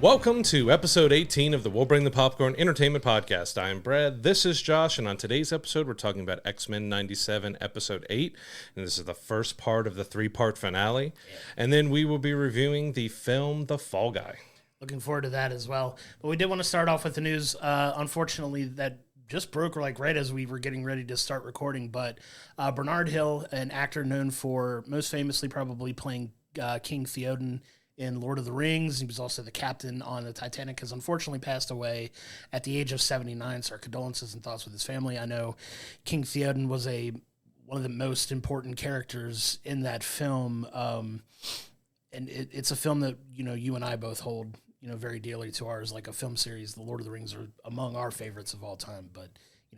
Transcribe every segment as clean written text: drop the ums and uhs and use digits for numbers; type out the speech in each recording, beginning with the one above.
Welcome to episode 18 of the We'll Bring the Popcorn Entertainment Podcast. I'm Brad, this is Josh, and on today's episode we're talking about X-Men 97 episode 8, and this is the first part of the three-part finale, and then we will be reviewing the film The Fall Guy. Looking forward to that as well. But we did want to start off with the news, unfortunately, that just broke right as we were getting ready to start recording, but Bernard Hill, an actor known for most famously probably playing King Theoden in Lord of the Rings. He was also the captain on the Titanic, has unfortunately passed away at the age of 79, so our condolences and thoughts with his family. I know King Theoden was one of the most important characters in that film, and it's a film that, you and I both hold, very dearly to ours, like a film series. The Lord of the Rings are among our favorites of all time, but,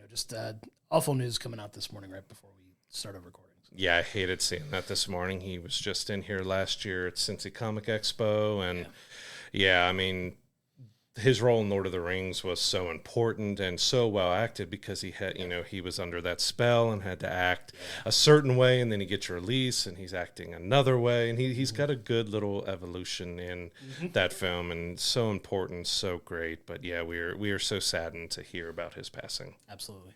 just awful news coming out this morning right before we started recording. Yeah, I hated seeing that this morning. He was just in here last year at Cincy Comic Expo, and I mean, his role in Lord of the Rings was so important and so well acted because he had, he was under that spell and had to act a certain way, and then he gets released and he's acting another way, and he's got a good little evolution in that film, and so important, so great. But yeah, we are so saddened to hear about his passing. Absolutely.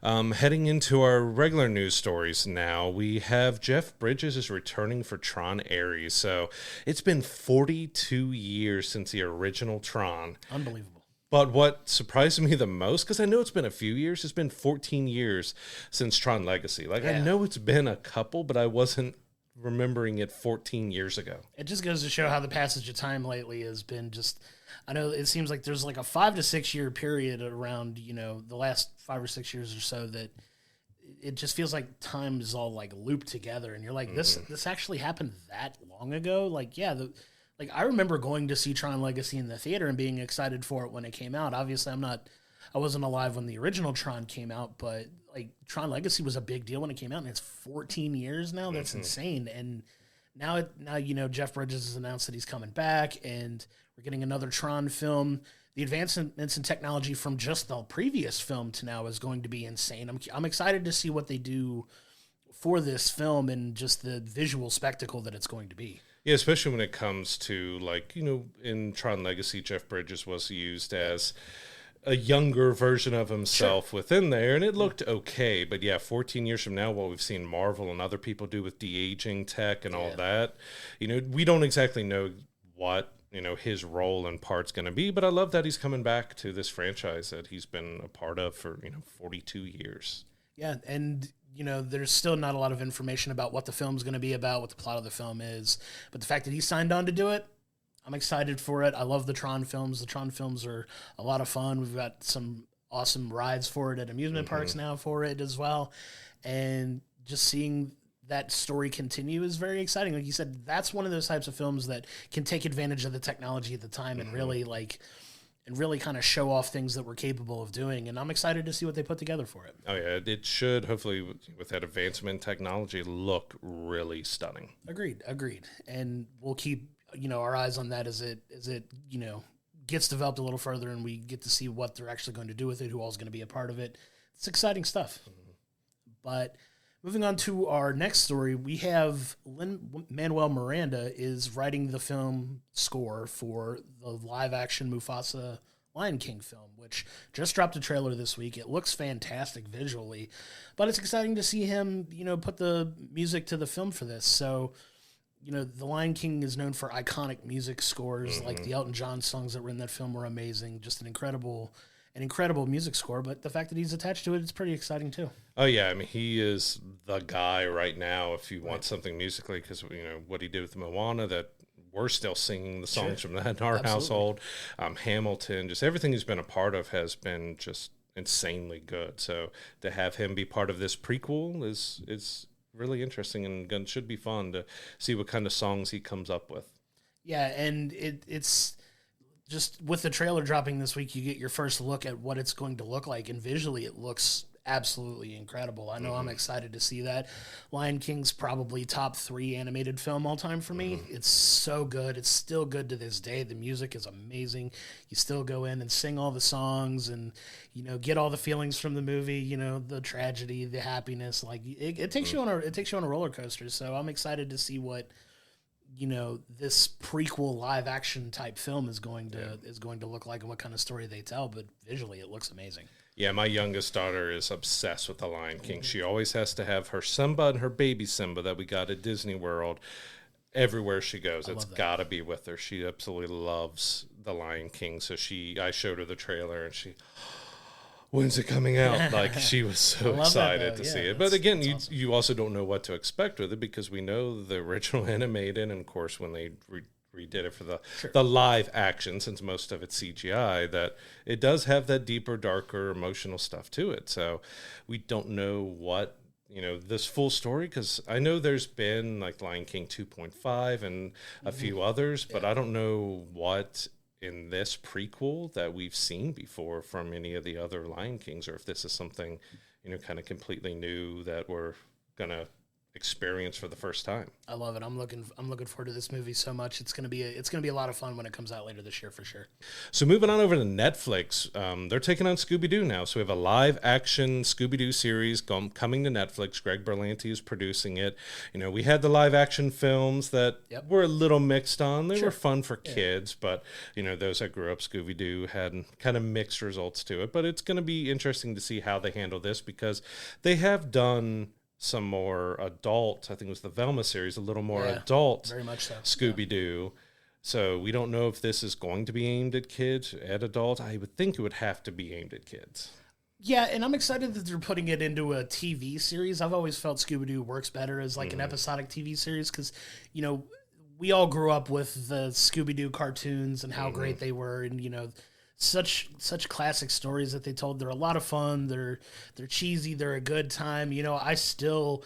Heading into our regular news stories now, we have Jeff Bridges is returning for Tron Ares. So it's been 42 years since the original Tron. Unbelievable. But what surprised me the most, because I know it's been a few years, it's been 14 years since Tron Legacy. I know it's been a couple, but I wasn't remembering it 14 years ago. It just goes to show how the passage of time lately has been just... I know it seems like there's like a 5 to 6 year period around, the last 5 or 6 years or so that it just feels like time is all like looped together, and you're like, this actually happened that long ago. I remember going to see Tron Legacy in the theater and being excited for it when it came out. Obviously, I wasn't alive when the original Tron came out, but like Tron Legacy was a big deal when it came out, and it's 14 years now. That's insane. And now Jeff Bridges has announced that he's coming back, and we're getting another Tron film. The advancements in technology from just the previous film to now is going to be insane. I'm excited to see what they do for this film and just the visual spectacle that it's going to be. Yeah, especially when it comes to, in Tron Legacy, Jeff Bridges was used as a younger version of himself within there, and it looked okay. But yeah, 14 years from now, what we've seen Marvel and other people do with de-aging tech and all that, we don't exactly know what his role and part's going to be, but I love that he's coming back to this franchise that he's been a part of for 42 years. Yeah, and there's still not a lot of information about what the film's going to be about, what the plot of the film is, but the fact that he signed on to do it, I'm excited for it. I love the Tron films. The Tron films are a lot of fun. We've got some awesome rides for it at amusement parks now for it as well, and just seeing that story continue is very exciting. Like you said, that's one of those types of films that can take advantage of the technology at the time and really kind of show off things that we're capable of doing. And I'm excited to see what they put together for it. Oh yeah, it should hopefully with that advancement in technology look really stunning. Agreed. And we'll keep our eyes on that as it gets developed a little further and we get to see what they're actually going to do with it, who all's going to be a part of it. It's exciting stuff. But moving on to our next story, we have Lin-Manuel Miranda is writing the film score for the live-action Mufasa Lion King film, which just dropped a trailer this week. It looks fantastic visually, but it's exciting to see him, put the music to the film for this. So, the Lion King is known for iconic music scores, like the Elton John songs that were in that film were amazing. Just an incredible music score, but the fact that he's attached to it, it's pretty exciting too. Oh yeah, I mean, he is the guy right now if you want something musically, because what he did with Moana, that we're still singing the songs from that in our household. Hamilton, just everything he's been a part of has been just insanely good. So to have him be part of this prequel is really interesting, and should be fun to see what kind of songs he comes up with. Yeah, and it's just with the trailer dropping this week, you get your first look at what it's going to look like, and visually it looks absolutely incredible. I know I'm excited to see that. Lion King's probably top 3 animated film all time for me. It's so good. It's still good to this day. The music is amazing. You still go in and sing all the songs and, get all the feelings from the movie, the tragedy, the happiness. Like it takes you on a roller coaster. So I'm excited to see what you know, this prequel live action type film is going to look like and what kind of story they tell. But visually, it looks amazing. Yeah, my youngest daughter is obsessed with The Lion King. She always has to have her Simba and her baby Simba that we got at Disney World. Everywhere she goes, it's got to be with her. She absolutely loves The Lion King. So I showed her the trailer, and she, when's it coming out? Like, she was so excited to see it. But again, awesome. You also don't know what to expect with it, because we know the original animated, and of course when they redid it for the live action, since most of it's CGI, that it does have that deeper, darker, emotional stuff to it. So we don't know what, you know, this full story, because I know there's been like Lion King 2.5 and a few others, but I don't know what in this prequel that we've seen before from any of the other Lion Kings, or if this is something, you know, kind of completely new that we're gonna experience for the first time. I love it. I'm looking forward to this movie so much. It's gonna be a lot of fun when it comes out later this year for sure. So moving on over to Netflix, they're taking on Scooby-Doo now. So we have a live action Scooby-Doo series coming to Netflix. Greg Berlanti is producing it. You know, we had the live action films that were a little mixed on. They were fun for kids, but you know, those that grew up Scooby-Doo had kind of mixed results to it. But it's going to be interesting to see how they handle this, because they have done some more adult, I think it was the Velma series, a little more adult, very much so, Scooby-Doo. So we don't know if this is going to be aimed at kids, at adult. I would think it would have to be aimed at kids. Yeah, and I'm excited that they're putting it into a TV series. I've always felt Scooby-Doo works better as like an episodic TV series, because, you know, we all grew up with the Scooby-Doo cartoons and how great they were, and, you know, such classic stories that they told. They're a lot of fun. They're cheesy. They're a good time. You know, I still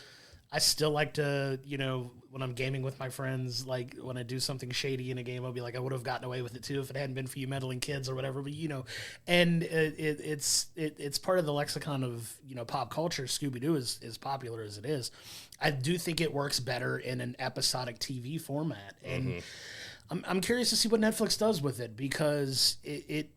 like to, you know, when I'm gaming with my friends, like when I do something shady in a game, I'll be like, I would have gotten away with it too if it hadn't been for you meddling kids or whatever. But, you know, and it's part of the lexicon of, you know, pop culture. Scooby-Doo is as popular as it is. I do think it works better in an episodic TV format. And I'm curious to see what Netflix does with it, because it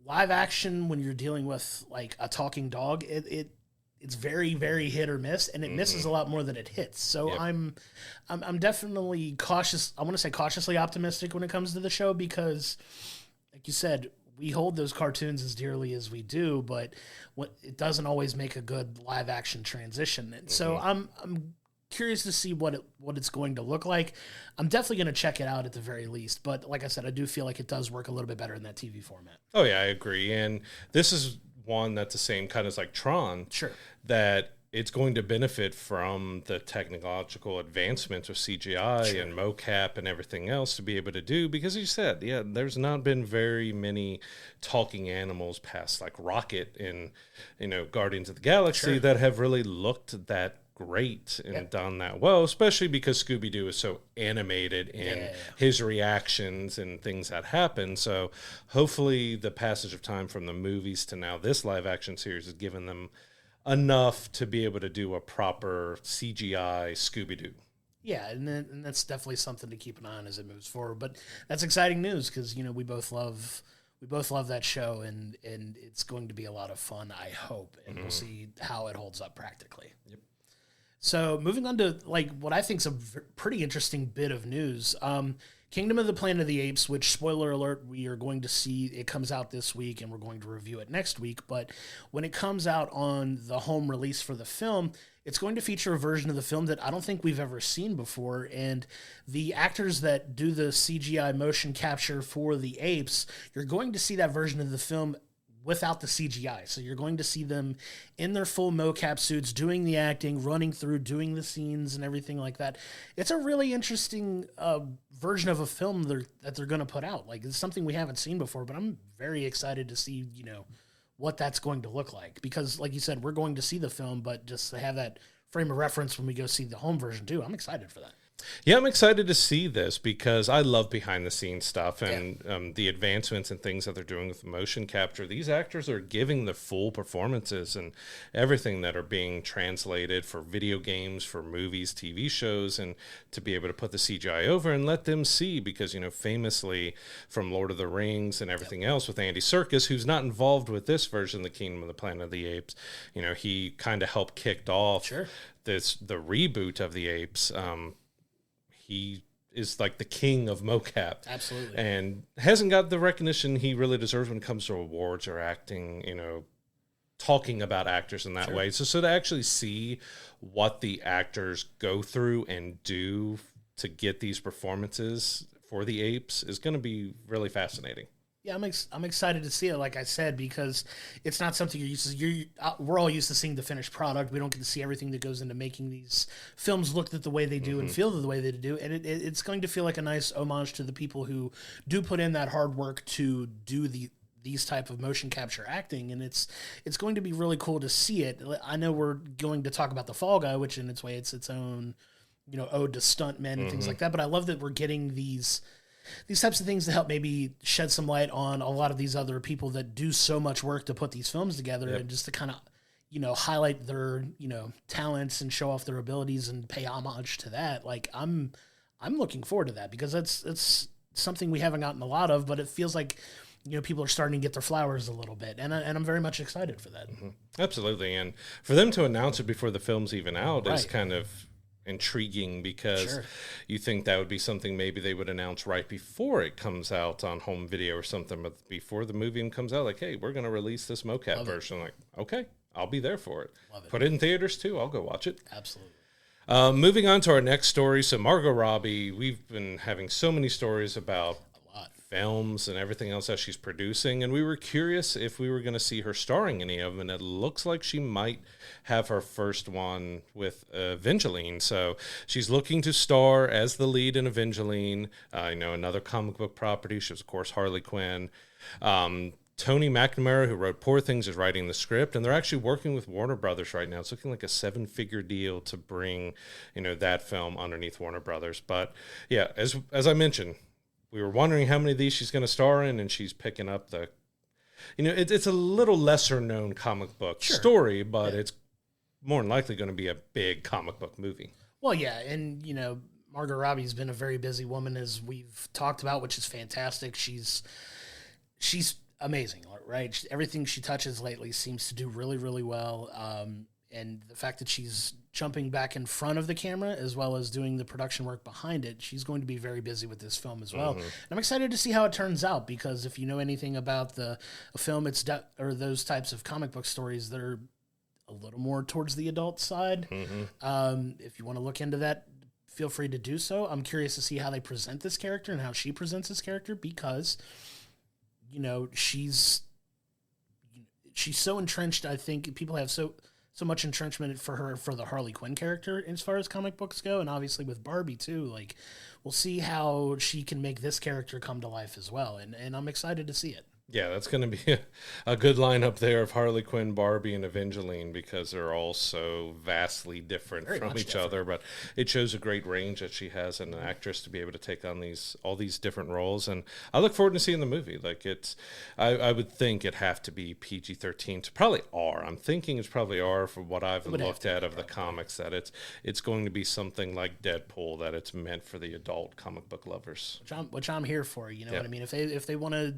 live action, when you're dealing with like a talking dog, it's very, very hit or miss, and it misses a lot more than it hits. So I'm definitely cautious. I want to say cautiously optimistic when it comes to the show, because, like you said, we hold those cartoons as dearly as we do, but it doesn't always make a good live action transition. And so I'm curious to see what it's going to look like. I'm definitely going to check it out at the very least. But like I said, I do feel like it does work a little bit better in that TV format. Oh, yeah, I agree. And this is one that's the same kind of like Tron. Sure. That it's going to benefit from the technological advancements of CGI and mocap and everything else to be able to do. Because you said, there's not been very many talking animals past like Rocket in, you know, Guardians of the Galaxy that have really looked that great and done that well, especially because Scooby-Doo is so animated in his reactions and things that happen. So hopefully the passage of time from the movies to now this live action series has given them enough to be able to do a proper CGI Scooby-Doo. Yeah, and that's definitely something to keep an eye on as it moves forward. But that's exciting news, because, you know, we both love that show, and it's going to be a lot of fun, I hope, and we'll see how it holds up practically. Yep. So moving on to like what I think is a pretty interesting bit of news. Kingdom of the Planet of the Apes, which, spoiler alert, we are going to see, it comes out this week and we're going to review it next week. But when it comes out on the home release for the film, it's going to feature a version of the film that I don't think we've ever seen before. And the actors that do the CGI motion capture for the apes, you're going to see that version of the film without the CGI. So you're going to see them in their full mocap suits, doing the acting, running through, doing the scenes and everything like that. It's a really interesting version of a film that they're going to put out. Like, it's something we haven't seen before, but I'm very excited to see, you know, what that's going to look like. Because, like you said, we're going to see the film, but just to have that frame of reference when we go see the home version too, I'm excited for that. Yeah, I'm excited to see this, because I love behind the scenes stuff and the advancements and things that they're doing with motion capture. These actors are giving the full performances and everything that are being translated for video games, for movies, TV shows, and to be able to put the CGI over and let them see, because, you know, famously from Lord of the Rings and everything else with Andy Serkis, who's not involved with this version of the Kingdom of the Planet of the Apes, you know, he kind of helped kicked off the reboot of the Apes. He is like the king of mocap. Absolutely. And hasn't got the recognition he really deserves when it comes to awards or acting, talking about actors in that way. So to actually see what the actors go through and do to get these performances for the apes is going to be really fascinating. Yeah, I'm excited to see it, like I said, because it's not something you're used to. We're all used to seeing the finished product. We don't get to see everything that goes into making these films look the way they do and feel the way they do. And it's going to feel like a nice homage to the people who do put in that hard work to do these type of motion capture acting, and it's going to be really cool to see it. I know we're going to talk about The Fall Guy, which in its way it's its own, ode to stuntmen and things like that. But I love that we're getting these types of things to help maybe shed some light on a lot of these other people that do so much work to put these films together, and just to kind of, highlight their, talents and show off their abilities and pay homage to that. Like I'm looking forward to that, because it's something we haven't gotten a lot of, but it feels like, people are starting to get their flowers a little bit, and I'm very much excited for that. Absolutely. And for them to announce it before the film's even out is kind of intriguing, because you think that would be something maybe they would announce right before it comes out on home video or something, but before the movie even comes out, like, hey, we're going to release this mocap version. Like, okay, I'll be there for it. Put it in theaters too. I'll go watch it. Absolutely. Moving on to our next story. So Margot Robbie, we've been having so many stories about films and everything else that she's producing, and we were curious if we were going to see her starring any of them, and it looks like she might have her first one with Evangeline. So she's looking to star as the lead in Evangeline, another comic book property. She was, of course, Harley Quinn. Tony McNamara, who wrote Poor Things, is writing the script, and they're actually working with Warner Brothers right now. It's looking like a 7-figure deal to bring, that film underneath Warner Brothers. But yeah, as I mentioned, we were wondering how many of these she's going to star in, and she's picking up the, it's a little lesser known comic book story, but it's more than likely going to be a big comic book movie. Well, yeah, and, Margot Robbie's been a very busy woman, as we've talked about, which is fantastic. She's amazing, right? Everything she touches lately seems to do really, really well. And the fact that she's jumping back in front of the camera as well as doing the production work behind it, she's going to be very busy with this film as well. And I'm excited to see how it turns out, because if you know anything about a film, or those types of comic book stories that are a little more towards the adult side, if you want to look into that, feel free to do so. I'm curious to see how they present this character and how she presents this character, because, she's so entrenched. I think people have so much entrenchment for her for the Harley Quinn character as far as comic books go, and obviously with Barbie too. Like, we'll see how she can make this character come to life as well, and I'm excited to see it. Yeah, that's going to be a good lineup there of Harley Quinn, Barbie, and Evangeline, because they're all so vastly different from each other. But it shows a great range that she has as an actress to be able to take on all these different roles. And I look forward to seeing the movie. Like, I would think it'd have to be PG-13 to probably R. I'm thinking it's probably R for what I've looked at of the comics, that it's going to be something like Deadpool, that it's meant for the adult comic book lovers. Which I'm here for. You know what I mean? If they want to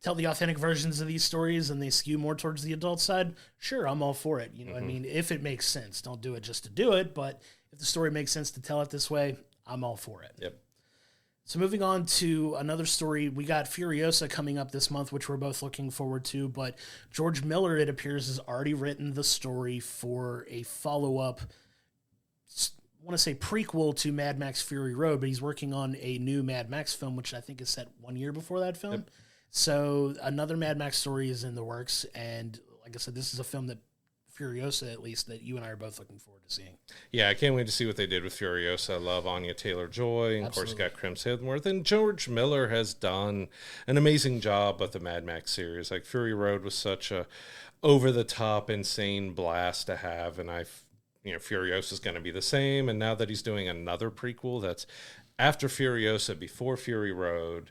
tell the authentic versions of these stories and they skew more towards the adult side, sure, I'm all for it. You know what I mean? If it makes sense, don't do it just to do it. But if the story makes sense to tell it this way, I'm all for it. Yep. So moving on to another story, we got Furiosa coming up this month, which we're both looking forward to. But George Miller, it appears, has already written the story for a follow-up, I want to say prequel to Mad Max Fury Road, but he's working on a new Mad Max film, which I think is set 1 year before that film. Yep. So another Mad Max story is in the works, and like I said, this is a film that Furiosa, at least, that you and I are both looking forward to seeing. Yeah, I can't wait to see what they did with Furiosa. I love Anya Taylor-Joy, and of course, got Chris Hemsworth, and George Miller has done an amazing job with the Mad Max series. Like, Fury Road was such a over-the-top, insane blast to have, and Furiosa is going to be the same. And now that he's doing another prequel that's after Furiosa, before Fury Road,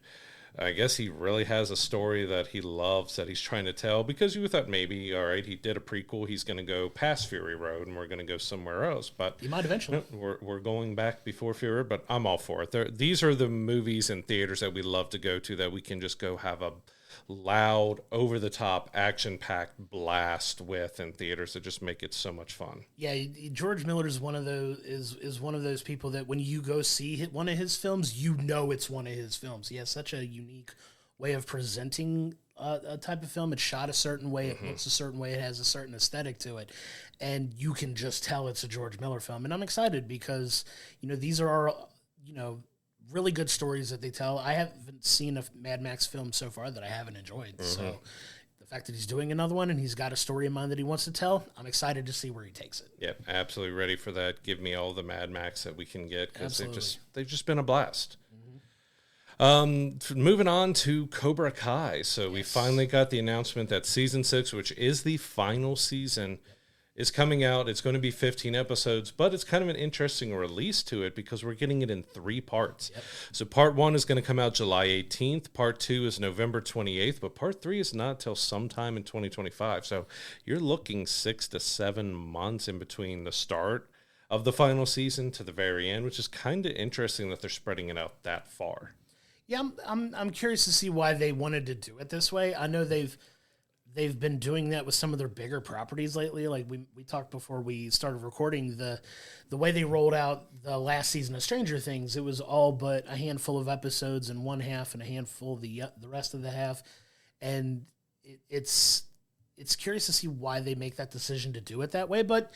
I guess he really has a story that he loves that he's trying to tell, because you thought maybe, all right, he did a prequel, he's going to go past Fury Road and we're going to go somewhere else. But he might eventually. We're going back before Fury Road, but I'm all for it. These are the movies and theaters that we love to go to, that we can just go have loud, over-the-top, action-packed blast with in theaters that just make it so much fun. Yeah, George Miller is one of those is one of those people that when you go see one of his films, you know it's one of his films. He has such a unique way of presenting a type of film. It's shot a certain way, it looks a certain way, it has a certain aesthetic to it, and you can just tell it's a George Miller film. And I'm excited because these are really good stories that they tell. I haven't seen a Mad Max film so far that I haven't enjoyed. So the fact that he's doing another one and he's got a story in mind that he wants to tell, I'm excited to see where he takes it. Yep, absolutely ready for that. Give me all the Mad Max that we can get, because they've just been a blast. Moving on to Cobra Kai. So we finally got the announcement that season 6, which is the final season, is coming out. It's going to be 15 episodes, but it's kind of an interesting release to it because we're getting it in 3 parts. So part 1 is going to come out July 18th. Part 2 is November 28th, but part 3 is not till sometime in 2025. So you're looking 6 to 7 months in between the start of the final season to the very end, which is kind of interesting that they're spreading it out that far. Yeah, I'm curious to see why they wanted to do it this way. I know they've been doing that with some of their bigger properties lately. Like we talked before we started recording, the way they rolled out the last season of Stranger Things, it was all but a handful of episodes in one half and a handful of the rest of the half. And it's curious to see why they make that decision to do it that way. But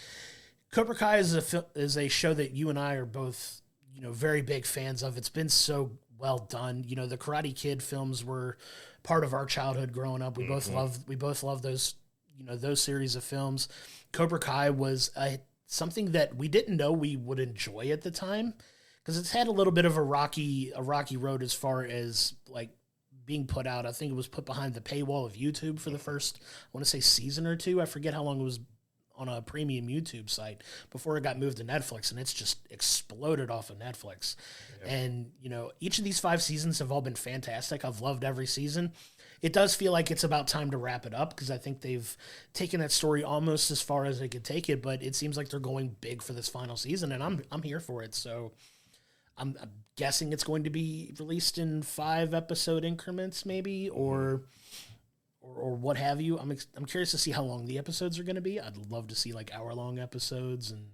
Cobra Kai is a show that you and I are both, very big fans of. It's been so well done. The Karate Kid films were part of our childhood growing up. We both loved those, those series of films. Cobra Kai was something that we didn't know we would enjoy at the time, because it's had a little bit of a rocky road as far as like being put out. I think it was put behind the paywall of YouTube for the first, I want to say, season or 2. I forget how long it was on a premium YouTube site before it got moved to Netflix, and it's just exploded off of Netflix. Yep. And, each of these 5 seasons have all been fantastic. I've loved every season. It does feel like it's about time to wrap it up, because I think they've taken that story almost as far as they could take it, but it seems like they're going big for this final season, and I'm here for it. So I'm guessing it's going to be released in 5 episode increments maybe, or what have you. I'm curious to see how long the episodes are going to be. I'd love to see like hour-long episodes and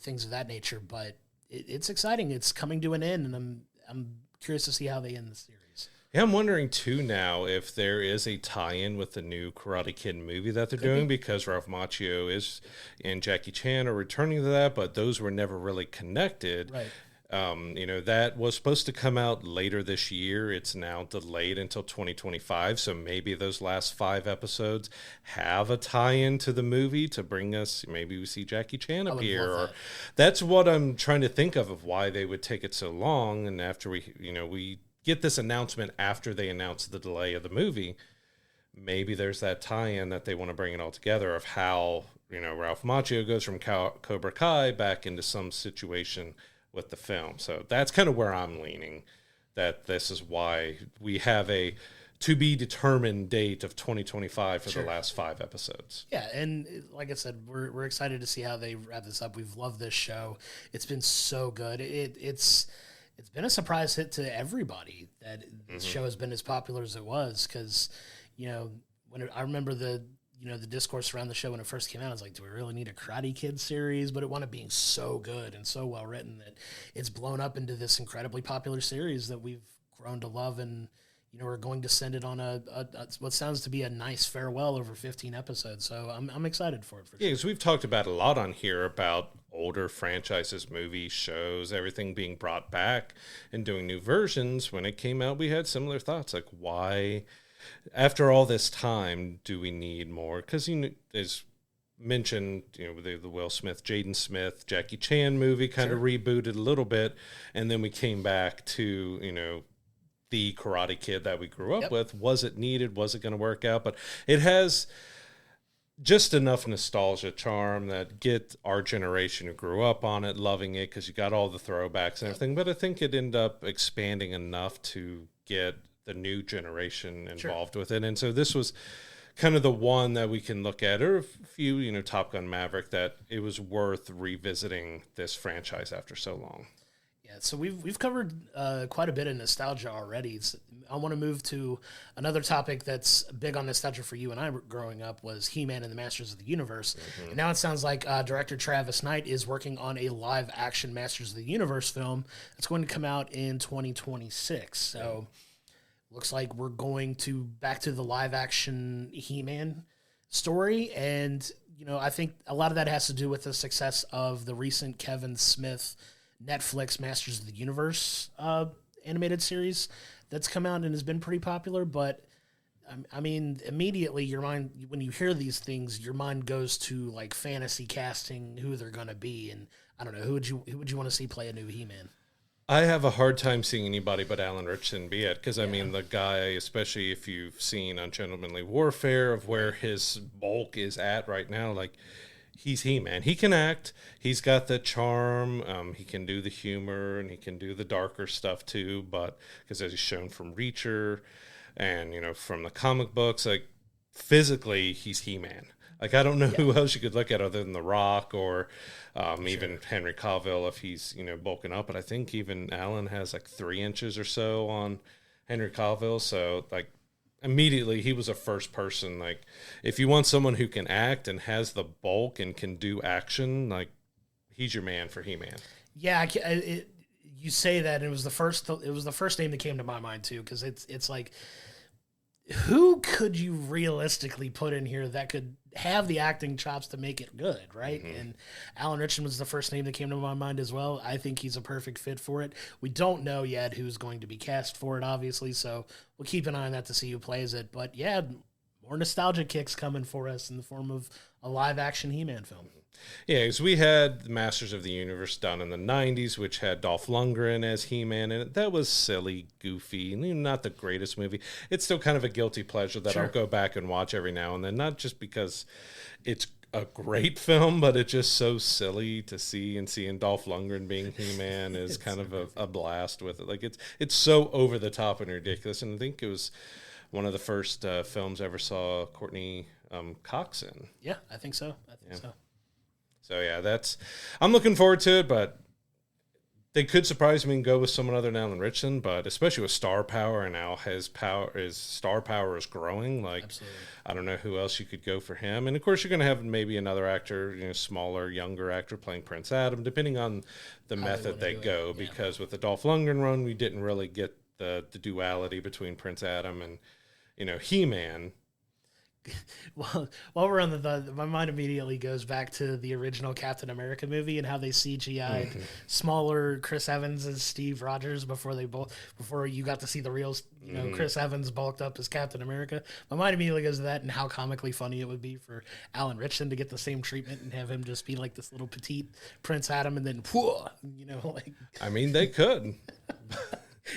things of that nature. But it's exciting. It's coming to an end, and I'm curious to see how they end the series. Yeah, I'm wondering too now if there is a tie-in with the new Karate Kid movie that they're doing, because Ralph Macchio and Jackie Chan are returning to that, but those were never really connected. Right. That was supposed to come out later this year. It's now delayed until 2025. So maybe those last 5 episodes have a tie-in to the movie to bring us, maybe we see Jackie Chan appear. Or that's what I'm trying to think of why they would take it so long. And after we get this announcement after they announce the delay of the movie, maybe there's that tie-in that they want to bring it all together of how, Ralph Macchio goes from Cobra Kai back into some situation with the film. So that's kind of where I'm leaning, that this is why we have a to be determined date of 2025 for the last 5 episodes. Yeah, and like I said, we're excited to see how they wrap this up. We've loved this show. It's been so good. It's been a surprise hit to everybody that this show has been as popular as it was, because when I remember the discourse around the show when it first came out, I was like, do we really need a Karate Kid series? But it wound up being so good and so well written that it's blown up into this incredibly popular series that we've grown to love, and we're going to send it on a what sounds to be a nice farewell over 15 episodes. So I'm excited for it. Yeah, because we've talked about a lot on here about older franchises, movies, shows, everything being brought back and doing new versions. When it came out, we had similar thoughts, like why, after all this time, do we need more? Because as mentioned, the Will Smith, Jaden Smith, Jackie Chan movie kind of rebooted a little bit, and then we came back to the Karate Kid that we grew up with. Was it needed? Was it going to work out? But it has just enough nostalgia charm that get our generation who grew up on it loving it, because you got all the throwbacks and everything. But I think it ended up expanding enough to get the new generation involved with it. And so this was kind of the one that we can look at, or a few, Top Gun Maverick, that it was worth revisiting this franchise after so long. Yeah, So we've covered quite a bit of nostalgia already. I want to move to another topic that's big on nostalgia for you and I growing up was He-Man and the Masters of the Universe. And now it sounds like director Travis Knight is working on a live-action Masters of the Universe film that's going to come out in 2026. So looks like we're going back to the live-action He-Man story, and I think a lot of that has to do with the success of the recent Kevin Smith Netflix Masters of the Universe animated series that's come out and has been pretty popular. But I mean, immediately your mind, when you hear these things, your mind goes to like fantasy casting, who they're going to be, and I don't know, who would you want to see play a new He-Man? I have a hard time seeing anybody but Alan Ritchson be it, because I mean, the guy, especially if you've seen Ungentlemanly Warfare, of where his bulk is at right now, like, he's He-Man. He can act. He's got the charm. He can do the humor, and he can do the darker stuff too. But because as he's shown from Reacher, and from the comic books, like physically, he's He-Man. Like, I don't know who else you could look at other than The Rock or even Henry Cavill if he's bulking up. But I think even Alan has like 3 inches or so on Henry Cavill. So like, immediately he was a first person. Like, if you want someone who can act and has the bulk and can do action, like, he's your man for He-Man. Yeah, you say that, and it was the first name that came to my mind too, because it's like, who could you realistically put in here that could have the acting chops to make it good, right? And Alan Ritchson was the first name that came to my mind as well. I think he's a perfect fit for it. We don't know yet who's going to be cast for it, obviously, so we'll keep an eye on that to see who plays it. But yeah, more nostalgia kicks coming for us in the form of a live-action He-Man film. Yeah, because we had the Masters of the Universe done in the 90s, which had Dolph Lundgren as He-Man in it. That was silly, goofy, not the greatest movie. It's still kind of a guilty pleasure that I'll go back and watch every now and then, not just because it's a great film, but it's just so silly to see, and seeing Dolph Lundgren being He-Man is kind of a blast with it. Like, it's so over the top and ridiculous, and I think it was one of the first films I ever saw Courtney Cox in. Yeah, I think so. So. So yeah, I'm looking forward to it, but they could surprise me and go with someone other than Alan Ritchson, but especially with star power, and now his star power is growing. Like, absolutely. I don't know who else you could go for him. And of course you're going to have maybe another actor, smaller, younger actor playing Prince Adam, depending on the method they go, because with the Dolph Lundgren run, we didn't really get the duality between Prince Adam and, He-Man. Well, while we're on my mind immediately goes back to the original Captain America movie and how they CGI'd smaller Chris Evans as Steve Rogers before you got to see the real, Chris Evans bulked up as Captain America. My mind immediately goes to that and how comically funny it would be for Alan Ritchson to get the same treatment and have him just be like this little petite Prince Adam, and then like. I mean, they could.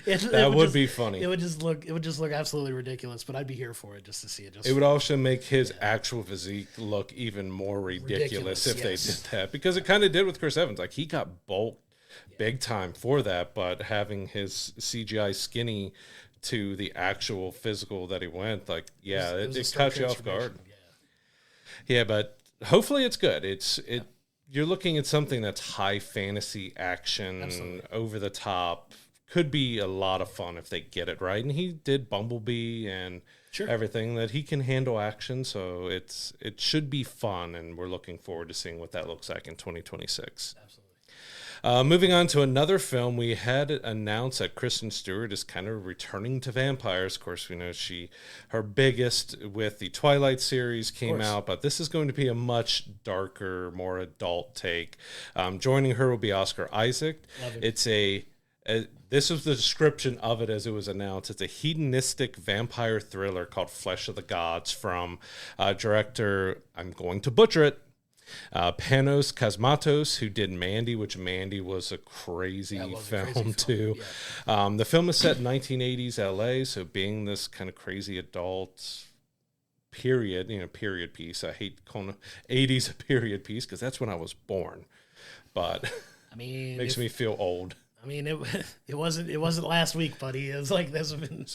That would be funny. It would just look absolutely ridiculous, but I'd be here for it just to see it. It would also make his actual physique look even more ridiculous if they did that, because it kind of did with Chris Evans. Like, he got bulked big time for that, but having his CGI skinny to the actual physical that he went, like, it caught you off guard. Yeah, but hopefully it's good. You're looking at something that's high fantasy action, over the top. Could be a lot of fun if they get it right. And he did Bumblebee and everything, that he can handle action. So it should be fun, and we're looking forward to seeing what that looks like in 2026. Absolutely. Moving on to another film, we had it announced that Kristen Stewart is kind of returning to vampires. Of course, we know her biggest with the Twilight series came out, but this is going to be a much darker, more adult take. Joining her will be Oscar Isaac. It's this was the description of it as it was announced. It's a hedonistic vampire thriller called Flesh of the Gods from director, I'm going to butcher it, Panos Cosmatos, who did Mandy, which Mandy was a crazy film too. Yeah. The film is set in 1980s LA, so being this kind of crazy adult period piece. I hate calling 80s a period piece because that's when I was born, but I mean, makes me feel old. I mean, it wasn't last week, buddy. It was like it's been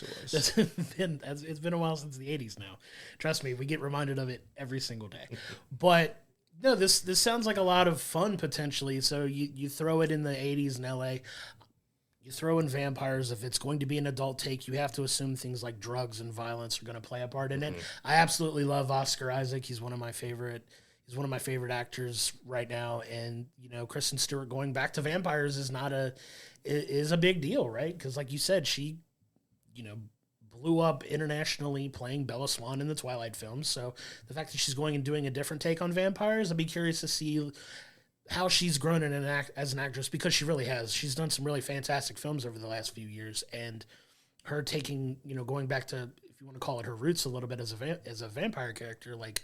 a while since the 80s now. Trust me, we get reminded of it every single day. But no, this sounds like a lot of fun potentially. So you throw it in the 80s in LA. you throw in vampires, if it's going to be an adult take, you have to assume things like drugs and violence are going to play a part in it. I absolutely love Oscar Isaac. He's one of my favorite actors right now. And, you know, Kristen Stewart going back to vampires is a big deal, right? Because like you said, she, you know, blew up internationally playing Bella Swan in the Twilight films. So the fact that she's going and doing a different take on vampires, I'd be curious to see how she's grown as an actress, because she really has. She's done some really fantastic films over the last few years, and her taking, you know, going back to, if you want to call it her roots a little bit as a vampire character, like,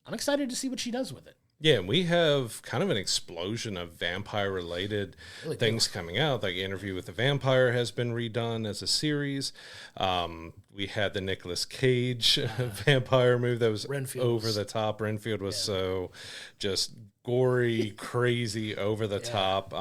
I'm excited to see what she does with it. Yeah, and we have kind of an explosion of vampire-related things coming out. Like Interview with the Vampire has been redone as a series. We had the Nicolas Cage vampire movie that was over the top. Renfield was so just gory, crazy, over the top.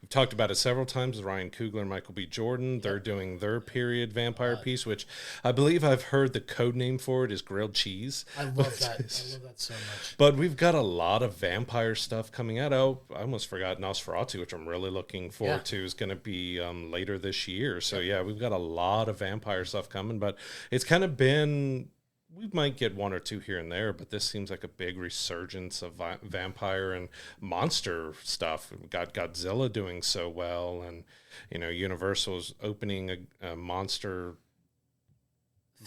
We've talked about it several times with Ryan Coogler and Michael B. Jordan. They're doing their period vampire piece, which I believe I've heard the code name for it is grilled cheese. I love that. I love that so much. But we've got a lot of vampire stuff coming out. Oh, I almost forgot Nosferatu, which I'm really looking forward to, is going to be later this year. So yeah, we've got a lot of vampire stuff coming, but it's kind of been, we might get one or two here and there, but this seems like a big resurgence of vampire and monster stuff. We've got Godzilla doing so well, and, you know, Universal's opening a monster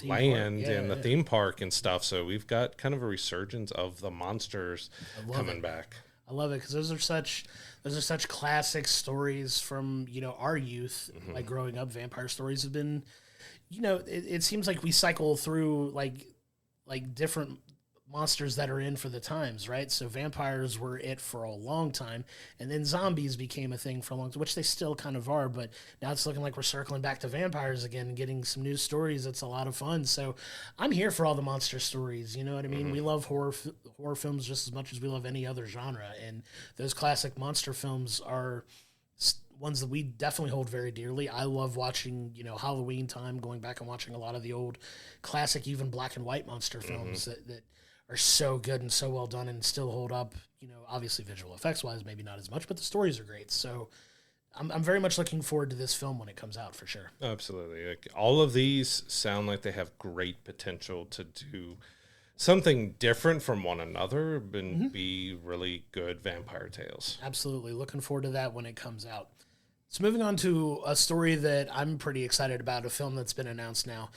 land in the theme park and stuff. So we've got kind of a resurgence of the monsters coming back. I love it, because those are such classic stories from, you know, our youth. Like growing up, vampire stories have been, you know, it seems like we cycle through like different monsters that are in for the times, right? So vampires were it for a long time, and then zombies became a thing for a long time, which they still kind of are, but now it's looking like we're circling back to vampires again and getting some new stories. It's a lot of fun. So I'm here for all the monster stories, you know what I mean? We love horror films just as much as we love any other genre, and those classic monster films are ones that we definitely hold very dearly. I love watching, you know, Halloween time, going back and watching a lot of the old classic, even black and white monster films that are so good and so well done and still hold up. You know, obviously visual effects wise, maybe not as much, but the stories are great. So I'm very much looking forward to this film when it comes out, for sure. Absolutely. Like, all of these sound like they have great potential to do something different from one another and be really good vampire tales. Absolutely. Looking forward to that when it comes out. So moving on to a story that I'm pretty excited about, a film that's been announced now.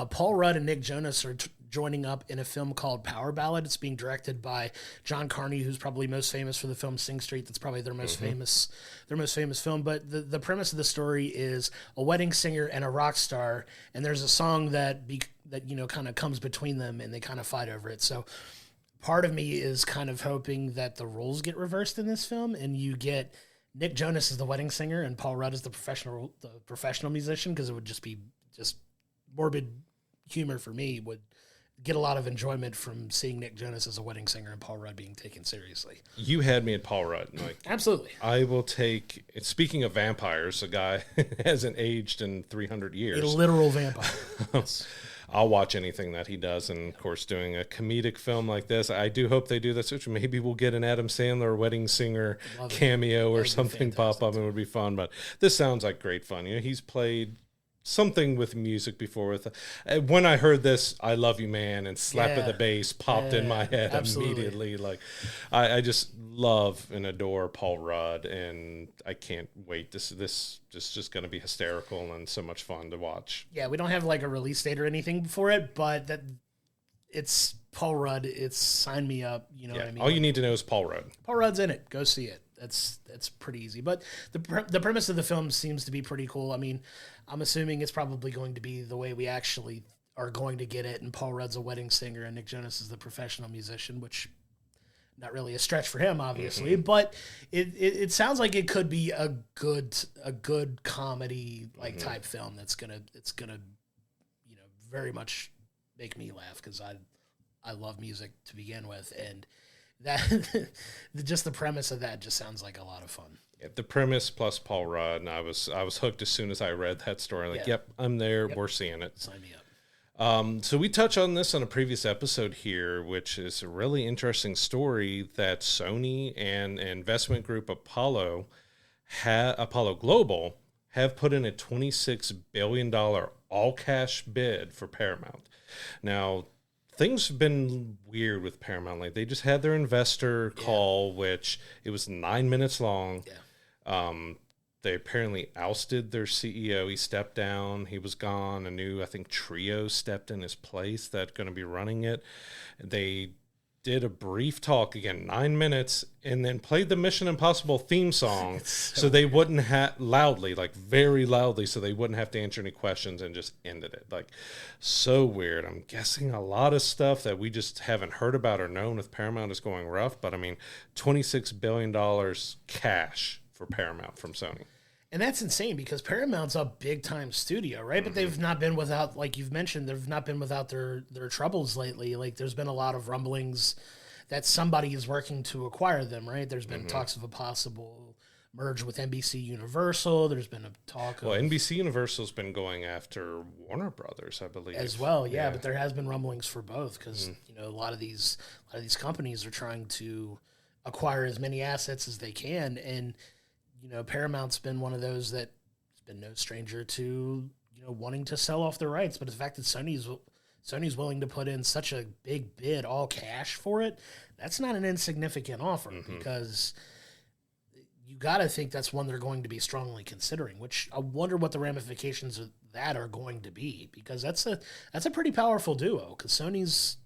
Paul Rudd and Nick Jonas are joining up in a film called Power Ballad. It's being directed by John Carney, who's probably most famous for the film Sing Street. That's probably their most famous film. But the premise of the story is a wedding singer and a rock star, and there's a song that you know kind of comes between them, and they kind of fight over it. So part of me is kind of hoping that the roles get reversed in this film, and you get Nick Jonas as the wedding singer and Paul Rudd as the professional musician, because it would just be morbid humor for me. Would get a lot of enjoyment from seeing Nick Jonas as a wedding singer and Paul Rudd being taken seriously. You had me at Paul Rudd. Like, absolutely. I will take, speaking of vampires, a guy hasn't aged in 300 years. A literal vampire. Yes. I'll watch anything that he does, and of course, doing a comedic film like this, I do hope they do this, which maybe we'll get an Adam Sandler wedding singer cameo or something pop up, and it would be fun. But this sounds like great fun. You know, he's played something with music before. With when I heard this, "I Love You, Man" and "Slap of the Bass" popped in my head immediately. Like, I just love and adore Paul Rudd, and I can't wait. This is just going to be hysterical and so much fun to watch. Yeah, we don't have like a release date or anything for it, but it's Paul Rudd. It's sign me up. You know what I mean? All you need to know is Paul Rudd. Paul Rudd's in it. Go see it. That's pretty easy. But the premise of the film seems to be pretty cool. I mean, I'm assuming it's probably going to be the way we actually are going to get it. And Paul Rudd's a wedding singer, and Nick Jonas is the professional musician, which not really a stretch for him, obviously. But it sounds like it could be a good comedy like type film that's gonna you know very much make me laugh, because I love music to begin with, and that just the premise of that just sounds like a lot of fun. Yeah, the premise plus Paul Rudd, and I was hooked as soon as I read that story. Like, yep, I'm there. Yep. We're seeing it. Sign me up. So we touched on this on a previous episode here, which is a really interesting story that Sony and investment group Apollo Global have put in a $26 billion all-cash bid for Paramount. Now, things have been weird with Paramount. Like, they just had their investor call, which it was 9 minutes long. They apparently ousted their CEO. He stepped down. He was gone. A new, I think, trio stepped in his place that's going to be running it. They did a brief talk, again, 9 minutes, and then played the Mission Impossible theme song so they wouldn't have loudly, like very loudly, so they wouldn't have to answer any questions, and just ended it. Like, so weird. I'm guessing a lot of stuff that we just haven't heard about or known with Paramount is going rough, but I mean, $26 billion cash for Paramount from Sony. And that's insane because Paramount's a big time studio, right? But they've not been without, like you've mentioned, they've not been without their troubles lately. Like, there's been a lot of rumblings that somebody is working to acquire them, right? There's been talks of a possible merge with NBC Universal. There's been a talk of... Well, NBC Universal's been going after Warner Brothers, I believe. As well, yeah. But there has been rumblings for both because, you know, a lot of these companies are trying to acquire as many assets as they can. And, you know, Paramount's been one of those that's been no stranger to, you know, wanting to sell off the rights. But the fact that Sony's willing to put in such a big bid, all cash for it, that's not an insignificant offer because you got to think that's one they're going to be strongly considering, which I wonder what the ramifications of that are going to be, because that's a pretty powerful duo, because Sony's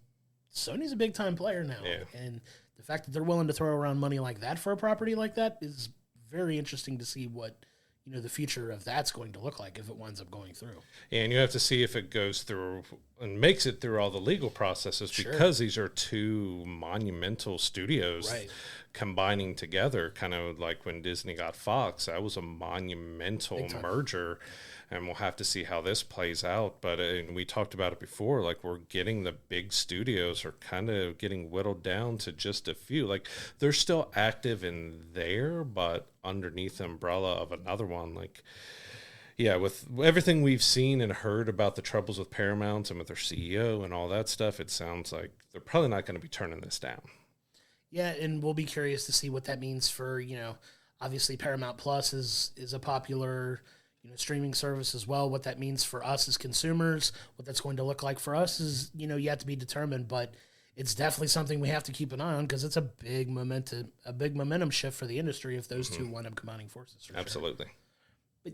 a big time player now. And the fact that they're willing to throw around money like that for a property like that is very interesting to see what, you know, the future of that's going to look like if it winds up going through. And you have to see if it goes through and makes it through all the legal processes, because these are two monumental studios combining together, kind of like when Disney got Fox. That was a monumental merger. And we'll have to see how this plays out. But and we talked about it before, like, we're getting the big studios are kind of getting whittled down to just a few. Like, they're still active in there, but underneath the umbrella of another one. Like, yeah, with everything we've seen and heard about the troubles with Paramount and with their CEO and all that stuff, it sounds like they're probably not going to be turning this down. Yeah, and we'll be curious to see what that means for, you know, obviously Paramount Plus is a popular, you know, streaming service as well. What that means for us as consumers, what that's going to look like for us is, you know, yet to be determined, but it's definitely something we have to keep an eye on because it's a big momentum shift for the industry if those two wind up combining forces. Absolutely. Sure. But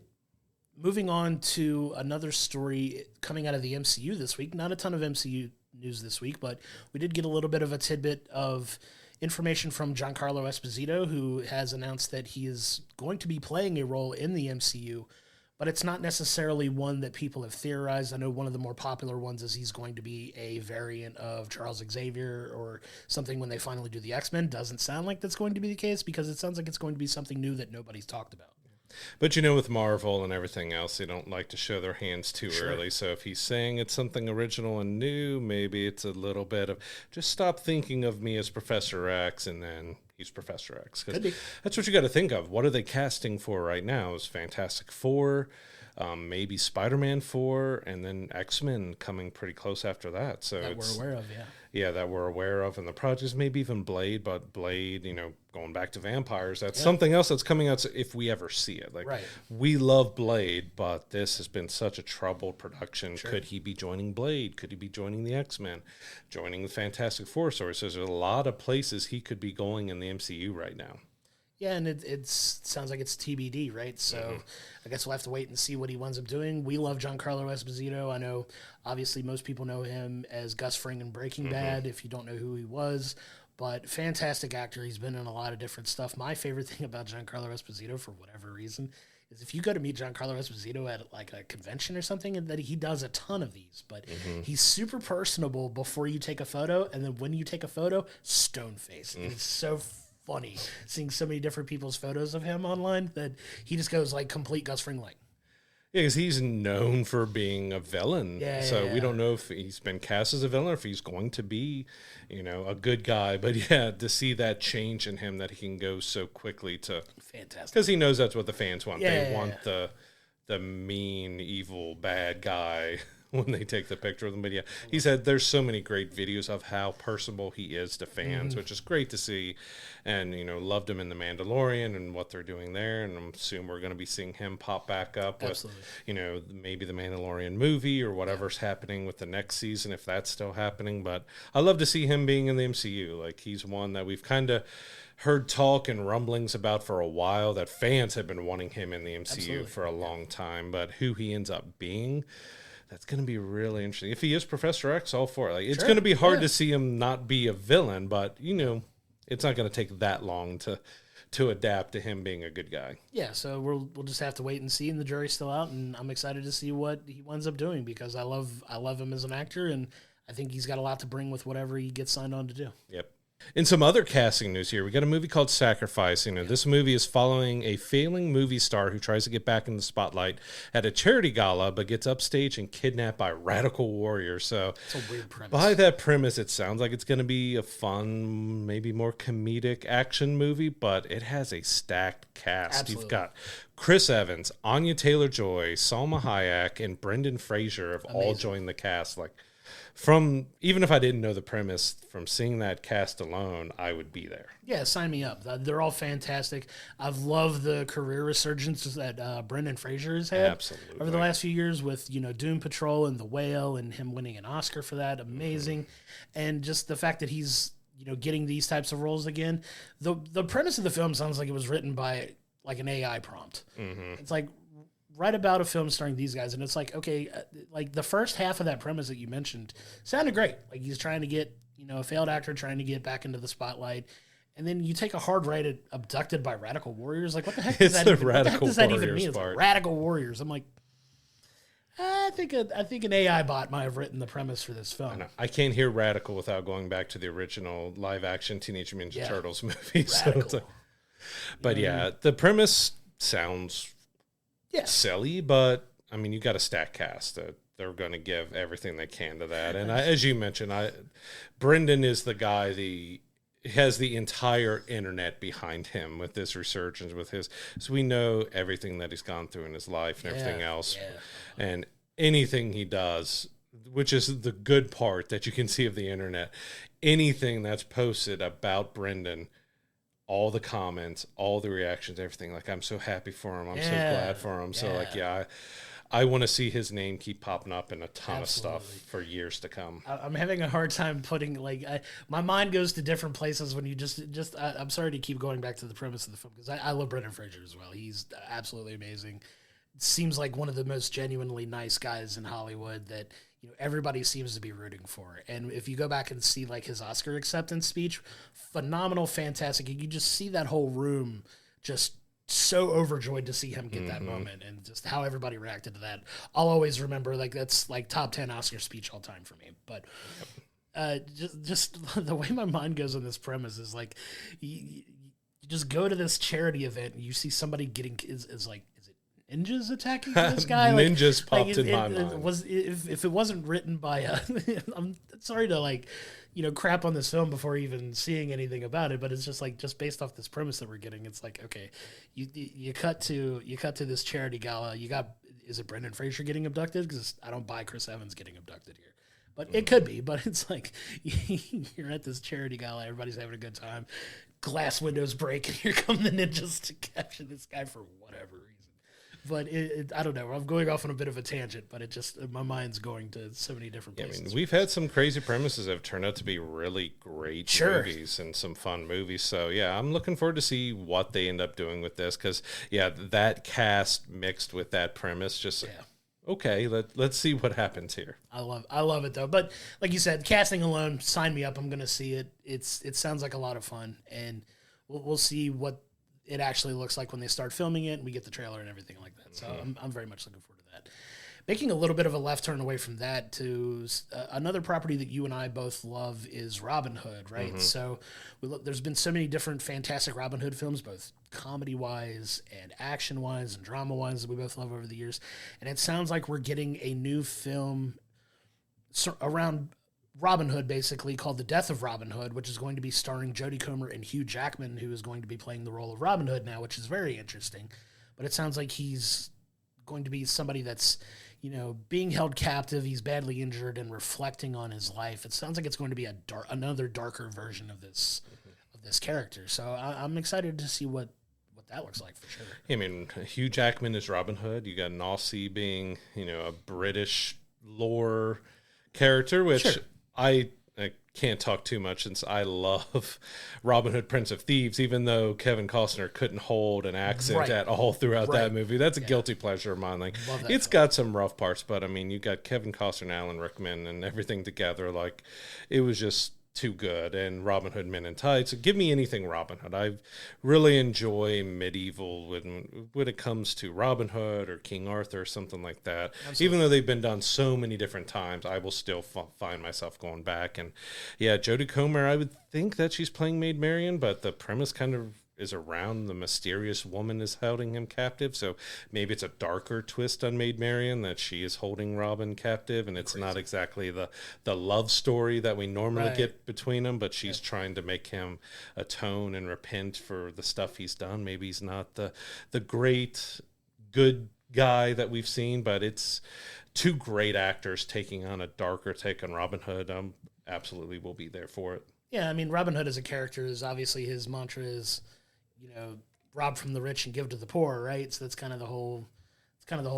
moving on to another story coming out of the MCU this week, not a ton of MCU news this week, but we did get a little bit of a tidbit of information from Giancarlo Esposito, who has announced that he is going to be playing a role in the MCU, but it's not necessarily one that people have theorized. I know one of the more popular ones is he's going to be a variant of Charles Xavier or something when they finally do the X-Men. Doesn't sound like that's going to be the case because it sounds like it's going to be something new that nobody's talked about. But, you know, with Marvel and everything else, they don't like to show their hands too early. So if he's saying it's something original and new, maybe it's a little bit of just stop thinking of me as Professor X and then he's Professor X. Could be. That's what you got to think of. What are they casting for right now? Is Fantastic Four, maybe Spider-Man 4, and then X-Men coming pretty close after that. So that we're aware of, Yeah, that we're aware of in the projects, maybe even Blade, but Blade, you know, going back to vampires, that's something else that's coming out if we ever see it. Like, we love Blade, but this has been such a troubled production. Could he be joining Blade? Could he be joining the X-Men? Joining the Fantastic Four? So there's a lot of places he could be going in the MCU right now. Yeah, and it sounds like it's TBD, right? So I guess we'll have to wait and see what he winds up doing. We love Giancarlo Esposito. I know, obviously, most people know him as Gus Fring in Breaking Bad, if you don't know who he was. But fantastic actor. He's been in a lot of different stuff. My favorite thing about Giancarlo Esposito, for whatever reason, is if you go to meet Giancarlo Esposito at like a convention or something, and that he does a ton of these, but he's super personable before you take a photo, and then when you take a photo, stone face. It's so funny seeing so many different people's photos of him online that he just goes like complete Gus Fring like. Yeah, because he's known for being a villain. We don't know if he's been cast as a villain or if he's going to be, you know, a good guy. But yeah, to see that change in him, that he can go so quickly to fantastic, because he knows that's what the fans want. They want the mean, evil, bad guy when they take the picture with him. But yeah, he said there's so many great videos of how personable he is to fans, which is great to see. And, loved him in The Mandalorian and what they're doing there. And I'm assuming we're going to be seeing him pop back up with, maybe the Mandalorian movie or whatever's happening with the next season, if that's still happening. But I love to see him being in the MCU. Like, he's one that we've kind of heard talk and rumblings about for a while, that fans have been wanting him in the MCU for a long time. But who he ends up being, that's going to be really interesting. If he is Professor X, all for it. Like, it's going to be hard to see him not be a villain, but, it's not going to take that long to adapt to him being a good guy. Yeah, so we'll just have to wait and see, and the jury's still out, and I'm excited to see what he winds up doing, because I love him as an actor, and I think he's got a lot to bring with whatever he gets signed on to do. Yep. In some other casting news here, we got a movie called Sacrifice. This movie is following a failing movie star who tries to get back in the spotlight at a charity gala, but gets upstaged and kidnapped by radical warriors. So it's a weird premise. By that premise, it sounds like it's going to be a fun, maybe more comedic action movie, but it has a stacked cast. Absolutely. You've got Chris Evans, Anya Taylor-Joy, Salma Hayek, and Brendan Fraser have all joined the cast. Even if I didn't know the premise, from seeing that cast alone, I would be there. Yeah, sign me up. They're all fantastic. I've loved the career resurgence that Brendan Fraser has had over the last few years with, Doom Patrol and The Whale, and him winning an Oscar for that. Amazing. And just the fact that he's, getting these types of roles again. The premise of the film sounds like it was written by like an AI prompt. It's like, write about a film starring these guys, and it's like, okay, like the first half of that premise that you mentioned sounded great. Like, he's trying to get, a failed actor trying to get back into the spotlight, and then you take a hard right at abducted by radical warriors. Like, what the heck does that even mean? It's like radical warriors. I'm like, I think an AI bot might have written the premise for this film. I can't hear radical without going back to the original live action Teenage Mutant Ninja Turtles movie. So but the premise sounds silly, but I mean, you got a stacked cast that they're going to give everything they can to that. And as you mentioned, Brendan is the guy has the entire internet behind him with this resurgence, so we know everything that he's gone through in his life and everything else, and anything he does, which is the good part that you can see of the internet, anything that's posted about Brendan, all the comments, all the reactions, everything. Like, I'm so happy for him. I'm so glad for him. So, I want to see his name keep popping up in a ton of stuff for years to come. I'm having a hard time putting, my mind goes to different places when you I'm sorry to keep going back to the premise of the film, because I love Brendan Fraser as well. He's absolutely amazing. Seems like one of the most genuinely nice guys in Hollywood that everybody seems to be rooting for. And if you go back and see his Oscar acceptance speech, phenomenal, fantastic. You just see that whole room just so overjoyed to see him get that moment, and just how everybody reacted to that. I'll always remember that's top 10 Oscar speech all time for me. But just the way my mind goes on this premise is you just go to this charity event and you see somebody getting is ninjas attacking this guy. Ninjas popped in my mind. If it wasn't written by I'm sorry to crap on this film before even seeing anything about it, but it's just based off this premise that we're getting. It's like, okay, you cut to this charity gala. Is it Brendan Fraser getting abducted? Because I don't buy Chris Evans getting abducted here, but it could be. But it's like you're at this charity gala, everybody's having a good time. Glass windows break, and here come the ninjas to capture this guy for whatever reason. But I don't know. I'm going off on a bit of a tangent, but my mind's going to so many different places. I mean, we've had some crazy premises that have turned out to be really great movies and some fun movies. So, I'm looking forward to see what they end up doing with this, because, that cast mixed with that premise okay, let's see what happens here. I love it, though. But like you said, casting alone, sign me up. I'm going to see it. It sounds like a lot of fun, and we'll see what it actually looks like when they start filming it and we get the trailer and everything like that. So I'm very much looking forward to that. Making a little bit of a left turn away from that to another property that you and I both love is Robin Hood, right? So there's been so many different fantastic Robin Hood films, both comedy-wise and action-wise and drama-wise, that we both love over the years. And it sounds like we're getting a new film around Robin Hood, basically, called The Death of Robin Hood, which is going to be starring Jodie Comer and Hugh Jackman, who is going to be playing the role of Robin Hood now, which is very interesting. But it sounds like he's going to be somebody that's, being held captive, he's badly injured, and reflecting on his life. It sounds like it's going to be another darker version of this character. So I'm excited to see what that looks like for sure. I mean, Hugh Jackman is Robin Hood. You got Nausea being, a British lore character, which sure. I can't talk too much since I love Robin Hood, Prince of Thieves, even though Kevin Costner couldn't hold an accent at all throughout that movie. That's a guilty pleasure of mine. Like, it's got some rough parts, but I mean, you got Kevin Costner and Alan Rickman and everything together. Like, it was just too good. And Robin Hood Men in Tights. So give me anything Robin Hood. I really enjoy medieval when it comes to Robin Hood or King Arthur or something like that. Absolutely. Even though they've been done so many different times, I will still find myself going back. And yeah, Jodie Comer, I would think that she's playing Maid Marian, but the premise kind of is around the mysterious woman is holding him captive. So maybe it's a darker twist on Maid Marian that she is holding Robin captive, and it's not exactly the love story that we normally get between them, but she's trying to make him atone and repent for the stuff he's done. Maybe he's not the great good guy that we've seen, but it's two great actors taking on a darker take on Robin Hood. Absolutely will be there for it. Yeah, I mean, Robin Hood as a character is obviously his mantra is, rob from the rich and give to the poor, right? So that's kind of the whole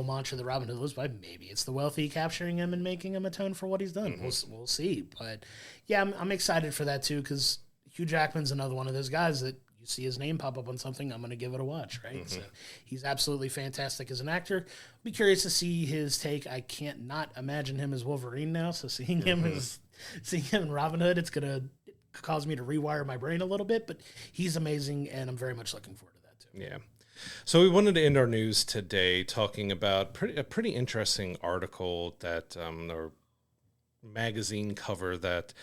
mantra that Robin Hood lives by. Maybe it's the wealthy capturing him and making him atone for what he's done. Mm-hmm. We'll see. But yeah, I'm excited for that too, because Hugh Jackman's another one of those guys that you see his name pop up on something, I'm going to give it a watch, right? Mm-hmm. So he's absolutely fantastic as an actor. Be curious to see his take. I can't not imagine him as Wolverine now, so seeing him in Robin Hood, it's going to cause me to rewire my brain a little bit, but he's amazing, and I'm very much looking forward to that too. Yeah. So we wanted to end our news today talking about a pretty interesting article that, or magazine cover that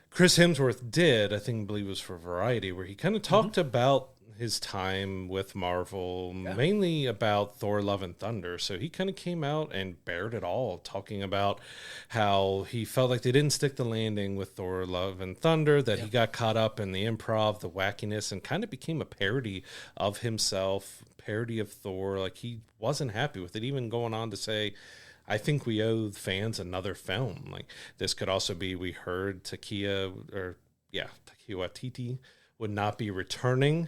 Chris Hemsworth did, I believe it was for Variety, where he kind of talked about his time with Marvel, mainly about Thor Love and Thunder. So he kind of came out and bared it all, talking about how he felt like they didn't stick the landing with Thor Love and Thunder, that he got caught up in the improv, the wackiness, and kind of became a parody of himself, parody of Thor. Like, he wasn't happy with it, even going on to say, I think we owe fans another film. Like, this could also be, we heard Taika Waititi would not be returning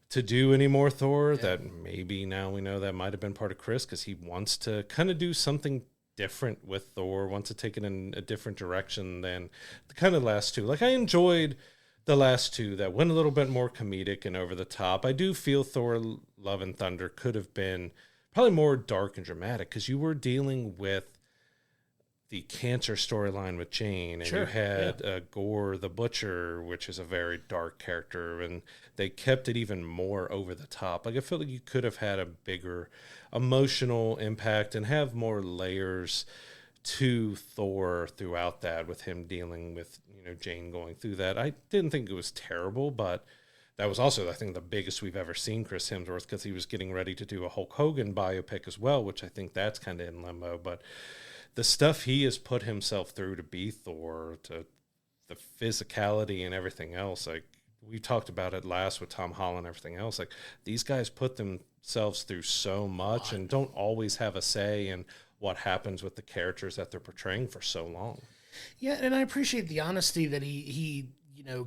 to do any more Thor. That maybe now we know that might have been part of Chris, because he wants to kind of do something different with Thor, wants to take it in a different direction than the kind of last two. Like, I enjoyed the last two that went a little bit more comedic and over the top. I do feel Thor Love and Thunder could have been probably more dark and dramatic, because you were dealing with the cancer storyline with Jane, and you had Gore the Butcher, which is a very dark character, and they kept it even more over the top. Like, I feel like you could have had a bigger emotional impact and have more layers to Thor throughout that, with him dealing with, Jane going through that. I didn't think it was terrible, but that was also, I think, the biggest we've ever seen Chris Hemsworth, because he was getting ready to do a Hulk Hogan biopic as well, which I think that's kind of in limbo. But the stuff he has put himself through to be Thor, to the physicality and everything else, like we talked about it last with Tom Holland and everything else, like these guys put themselves through so much and don't always have a say in what happens with the characters that they're portraying for so long. Yeah, and I appreciate the honesty that he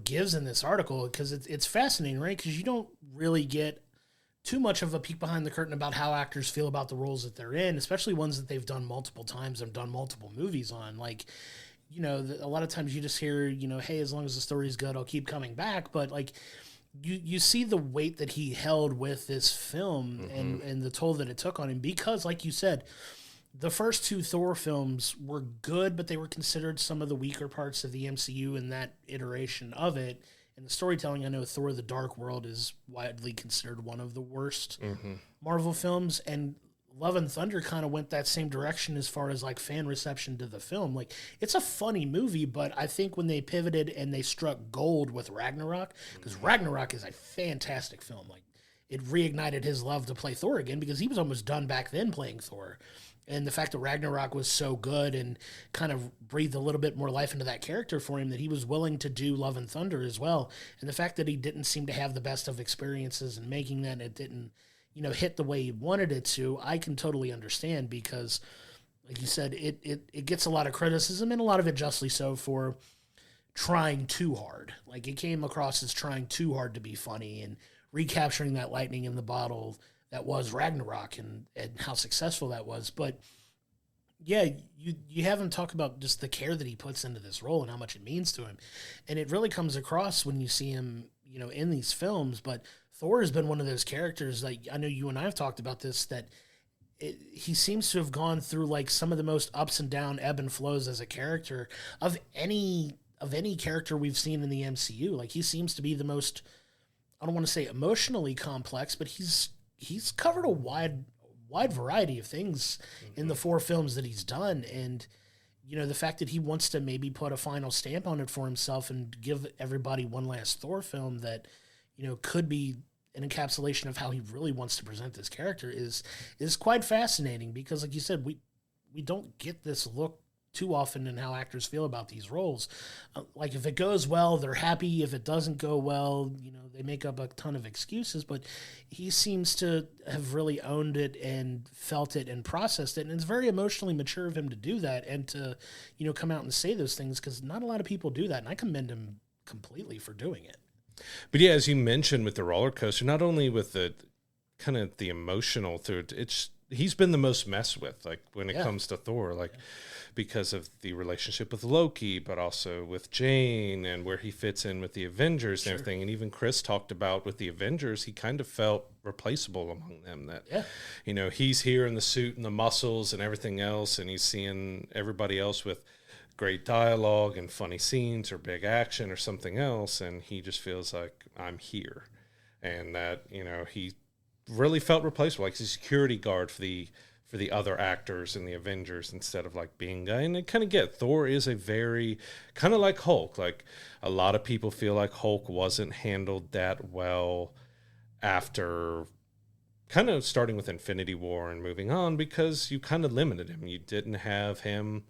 gives in this article, because it's fascinating, right? Because you don't really get too much of a peek behind the curtain about how actors feel about the roles that they're in, especially ones that they've done multiple times and done multiple movies on. Like, a lot of times you just hear, hey, as long as the story's good, I'll keep coming back. But like, you see the weight that he held with this film and the toll that it took on him, because like you said, the first two Thor films were good, but they were considered some of the weaker parts of the MCU in that iteration of it. And the storytelling, I know Thor: The Dark World is widely considered one of the worst Marvel films, and Love and Thunder kind of went that same direction as far as like fan reception to the film. Like, it's a funny movie, but I think when they pivoted and they struck gold with Ragnarok, because Ragnarok is a fantastic film. Like, it reignited his love to play Thor again, because he was almost done back then playing Thor. And the fact that Ragnarok was so good and kind of breathed a little bit more life into that character for him, that he was willing to do Love and Thunder as well. And the fact that he didn't seem to have the best of experiences in making that, and it didn't, hit the way he wanted it to, I can totally understand, because like you said, it gets a lot of criticism, and a lot of it justly so, for trying too hard. Like, it came across as trying too hard to be funny and recapturing that lightning in the bottle that was Ragnarok, and how successful that was. But yeah, you have him talk about just the care that he puts into this role and how much it means to him. And it really comes across when you see him, in these films. But Thor has been one of those characters, like, I know you and I have talked about this, that he seems to have gone through like some of the most ups and down ebb and flows as a character of any character we've seen in the MCU. Like, he seems to be the most, I don't want to say emotionally complex, but he's covered a wide variety of things in the 4 films that he's done. And, the fact that he wants to maybe put a final stamp on it for himself and give everybody one last Thor film that, could be an encapsulation of how he really wants to present this character is quite fascinating, because, like you said, we don't get this look too often in how actors feel about these roles. Like, if it goes well, they're happy. If it doesn't go well, they make up a ton of excuses. But he seems to have really owned it and felt it and processed it. And it's very emotionally mature of him to do that and to, come out and say those things, because not a lot of people do that. And I commend him completely for doing it. But yeah, as you mentioned with the roller coaster, not only with the kind of the emotional through it, he's been the most messed with, like, when it comes to Thor, like, because of the relationship with Loki, but also with Jane and where he fits in with the Avengers and everything. And even Chris talked about with the Avengers, he kind of felt replaceable among them, that, he's here in the suit and the muscles and everything else, and he's seeing everybody else with great dialogue and funny scenes or big action or something else, and he just feels like, I'm here. And that, he really felt replaceable, like a security guard for the other actors in the Avengers, instead of like being guy. And I kind of get, Thor is a very kind of like Hulk. Like, a lot of people feel like Hulk wasn't handled that well after kind of starting with Infinity War and moving on, because you kind of limited him. You didn't have him.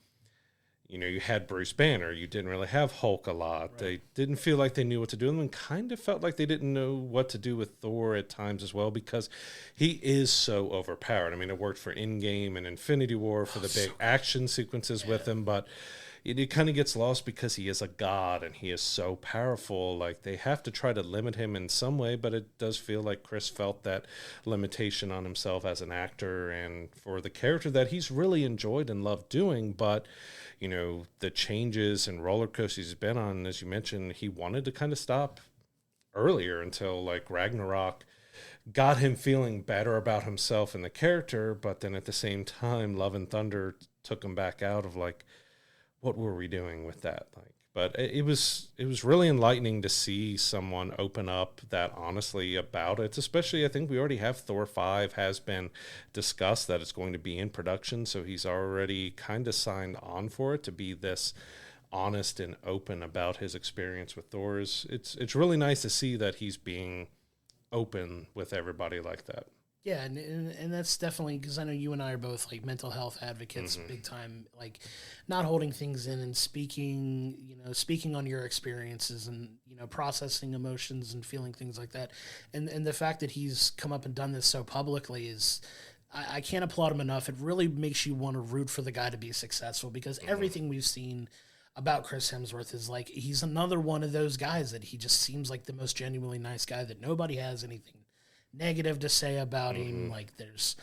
You had Bruce Banner. You didn't really have Hulk a lot. Right. They didn't feel like they knew what to do, and kind of felt like they didn't know what to do with Thor at times as well, because he is so overpowered. I mean, it worked for Endgame and Infinity War for the big action sequences with him, but it kind of gets lost because he is a god and he is so powerful. Like, they have to try to limit him in some way, but it does feel like Chris felt that limitation on himself as an actor and for the character that he's really enjoyed and loved doing. But the changes and roller coasters he's been on, as you mentioned, he wanted to kind of stop earlier until like Ragnarok got him feeling better about himself and the character. But then at the same time, Love and Thunder took him back out of like, what were we doing with that? Like, but it was really enlightening to see someone open up that honestly about it, especially I think we already have Thor 5 has been discussed that it's going to be in production. So he's already kind of signed on for it to be this honest and open about his experience with Thor. It's really nice to see that he's being open with everybody like that. Yeah, and that's definitely, because I know you and I are both like mental health advocates, big time, like not holding things in and speaking on your experiences and, processing emotions and feeling things like that. And the fact that he's come up and done this so publicly is, I can't applaud him enough. It really makes you want to root for the guy to be successful, because everything we've seen about Chris Hemsworth is like, he's another one of those guys that he just seems like the most genuinely nice guy that nobody has anything negative to say about him. Like, there's,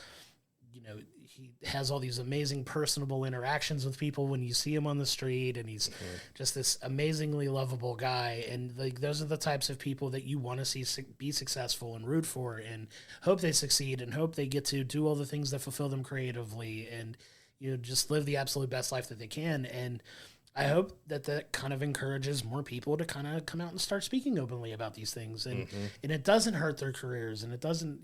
he has all these amazing personable interactions with people when you see him on the street, and he's just this amazingly lovable guy. And like, those are the types of people that you want to see be successful and root for and hope they succeed and hope they get to do all the things that fulfill them creatively and, just live the absolute best life that they can. And I hope that kind of encourages more people to kind of come out and start speaking openly about these things. And and it doesn't hurt their careers, and it doesn't,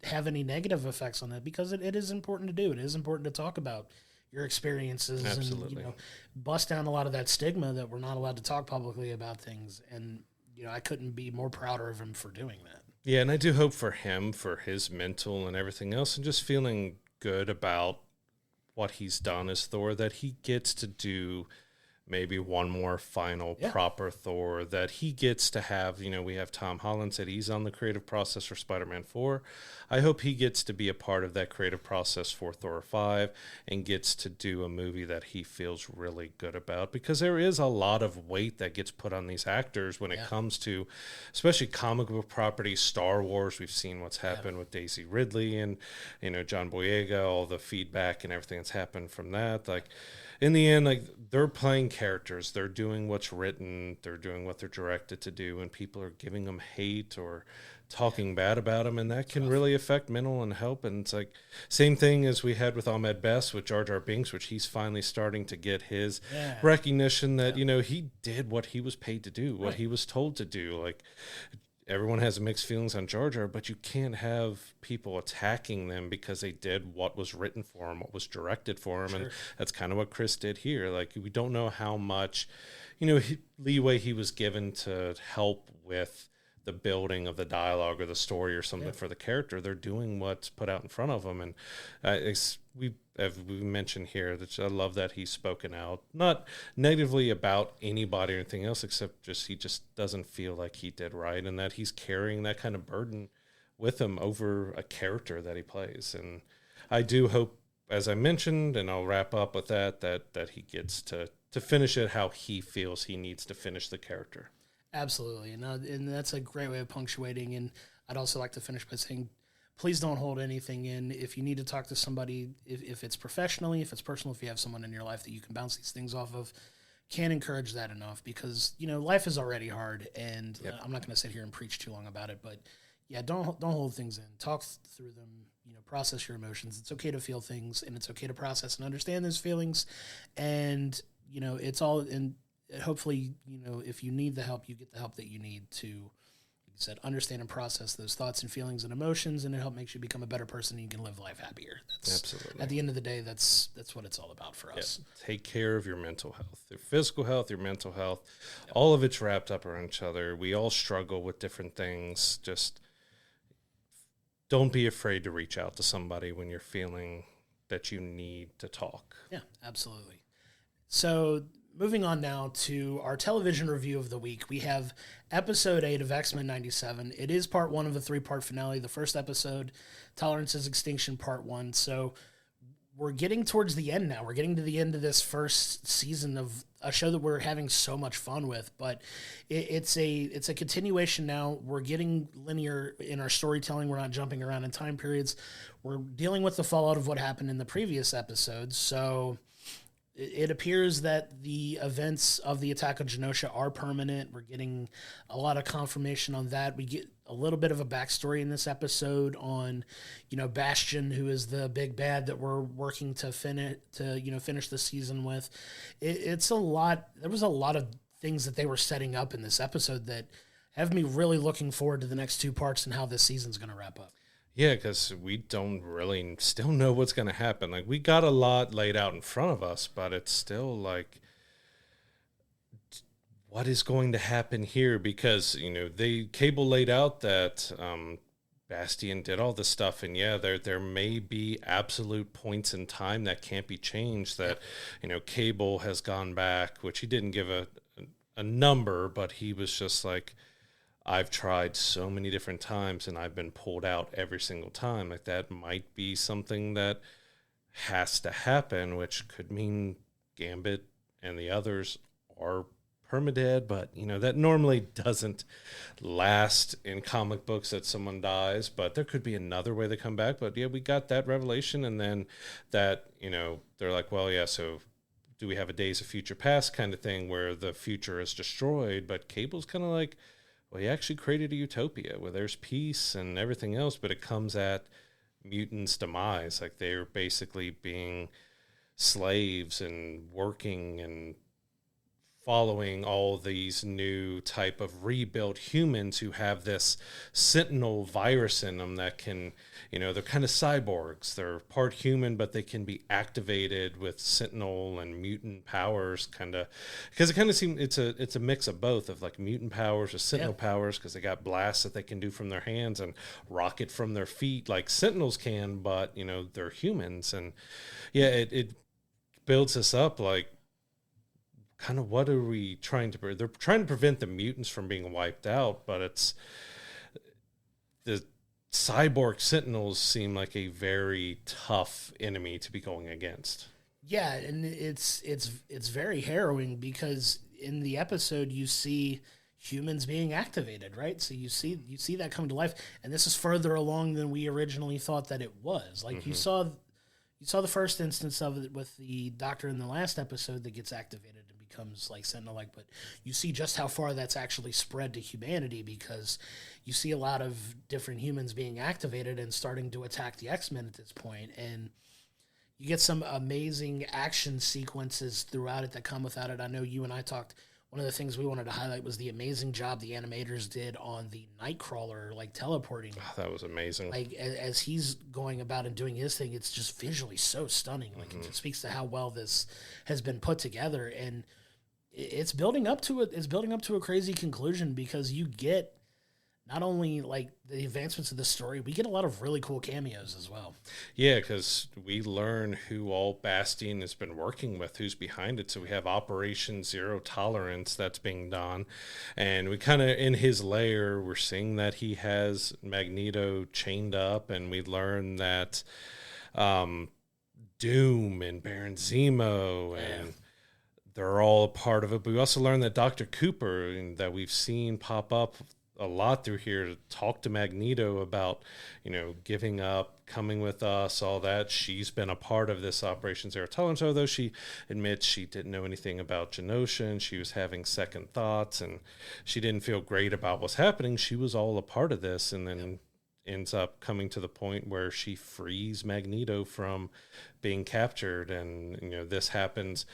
have any negative effects on that, because it is important to do. It is important to talk about your experiences. Absolutely. And, bust down a lot of that stigma that we're not allowed to talk publicly about things. And, I couldn't be more prouder of him for doing that. Yeah, and I do hope for him, for his mental and everything else, and just feeling good about what he's done as Thor, that he gets to do maybe one more final proper Thor that he gets to have. We have Tom Holland said he's on the creative process for Spider-Man 4. I hope he gets to be a part of that creative process for Thor 5 and gets to do a movie that he feels really good about, because there is a lot of weight that gets put on these actors when it comes to especially comic book properties, Star Wars. We've seen what's happened with Daisy Ridley and, John Boyega, all the feedback and everything that's happened from that. Like, in the end, like, they're playing characters. They're doing what's written. They're doing what they're directed to do, and people are giving them hate or talking bad about them, and that can really affect mental and health. And it's like same thing as we had with Ahmed Best with Jar Jar Binks, which he's finally starting to get his recognition that he did what he was paid to do, what he was told to do. Like, everyone has mixed feelings on Jar Jar, but you can't have people attacking them because they did what was written for them, what was directed for them. And that's kind of what Chris did here. Like, we don't know how much, leeway he was given to help with the building of the dialogue or the story or something for the character. They're doing what's put out in front of them. And we mentioned here that I love that he's spoken out, not negatively about anybody or anything else, except he just doesn't feel like he did right, and that he's carrying that kind of burden with him over a character that he plays. And I do hope, as I mentioned, and I'll wrap up with that he gets to finish it how he feels he needs to finish the character. Absolutely. And that's a great way of punctuating. And I'd also like to finish by saying, please don't hold anything in. If you need to talk to somebody, if it's professionally, if it's personal, if you have someone in your life that you can bounce these things off of, can't encourage that enough, because, life is already hard. And I'm not going to sit here and preach too long about it, but don't hold things in. Talk through them, process your emotions. It's okay to feel things, and it's okay to process and understand those feelings. And, it's all in. Hopefully, if you need the help, you get the help that you need to, like you said, understand and process those thoughts and feelings and emotions, and it helps makes you become a better person, and you can live life happier. Absolutely. At the end of the day, that's what it's all about for us. Take care of your mental health, your physical health, your mental health. All of it's wrapped up around each other. We all struggle with different things. Just don't be afraid to reach out to somebody when you're feeling that you need to talk. Yeah, absolutely. So, moving on now to our television review of the week, we have episode 8 of X-Men 97. It is part 1 of a 3-part finale. The first episode, Tolerance's Extinction, part 1. So we're getting towards the end now. We're getting to the end of this first season of a show that we're having so much fun with, but it's a continuation now. We're getting linear in our storytelling. We're not jumping around in time periods. We're dealing with the fallout of what happened in the previous episodes. So it appears that the events of the attack on Genosha are permanent. We're getting a lot of confirmation on that. We get a little bit of a backstory in this episode on, Bastion, who is the big bad that we're working to finish the season with. It's a lot. There was a lot of things that they were setting up in this episode that have me really looking forward to the next 2 parts and how this season's going to wrap up. Yeah, because we don't really still know what's going to happen. Like, we got a lot laid out in front of us, but it's still like, what is going to happen here? Because, Cable laid out that Bastion did all this stuff, and there may be absolute points in time that can't be changed, that, Cable has gone back, which he didn't give a number, but he was just like, I've tried so many different times and I've been pulled out every single time. Like, that might be something that has to happen, which could mean Gambit and the others are permadead, but that normally doesn't last in comic books, that someone dies, but there could be another way they come back. But we got that revelation, and then that, they're like, well, so do we have a Days of Future Past kind of thing where the future is destroyed? But Cable's kind of like, well, he actually created a utopia where there's peace and everything else, but it comes at mutants' demise. Like, they're basically being slaves and working and following all these new type of rebuilt humans who have this sentinel virus in them that can, they're kind of cyborgs. They're part human, but they can be activated with sentinel and mutant powers, kind of, because it kind of seems it's a mix of both, of like mutant powers or sentinel powers, because they got blasts that they can do from their hands and rocket from their feet like sentinels can, but they're humans. And it builds us up like, kind of what are we trying to, they're trying to prevent the mutants from being wiped out, but it's, the cyborg sentinels seem like a very tough enemy to be going against. Yeah, and it's very harrowing because in the episode you see humans being activated, right? So you see that come to life, and this is further along than we originally thought that it was. Like you saw the first instance of it with the doctor in the last episode that gets activated and becomes like Sentinel-like, but you see just how far that's actually spread to humanity because you see a lot of different humans being activated and starting to attack the X-Men at this point, and you get some amazing action sequences throughout it that come without it. I know you and I talked. One of the things we wanted to highlight was the amazing job the animators did on the Nightcrawler, like teleporting. Oh, that was amazing. Like as he's going about and doing his thing, it's just visually so stunning. Like it speaks to how well this has been put together, and it's building up to it. It's building up to a crazy conclusion because you get not only like the advancements of the story, we get a lot of really cool cameos as well. Yeah, because we learn who all Bastian has been working with, who's behind it. So we have Operation Zero Tolerance that's being done. And we kind of, in his lair, we're seeing that he has Magneto chained up. And we learn that Doom and Baron Zemo and they're all a part of it. But we also learn that Dr. Cooper, that we've seen pop up a lot through here, to talk to Magneto about, giving up, coming with us, all that. She's been a part of this Operation Zero Tolerance, although she admits she didn't know anything about Genosha and she was having second thoughts and she didn't feel great about what's happening. She was all a part of this, and then ends up coming to the point where she frees Magneto from being captured. And, this happens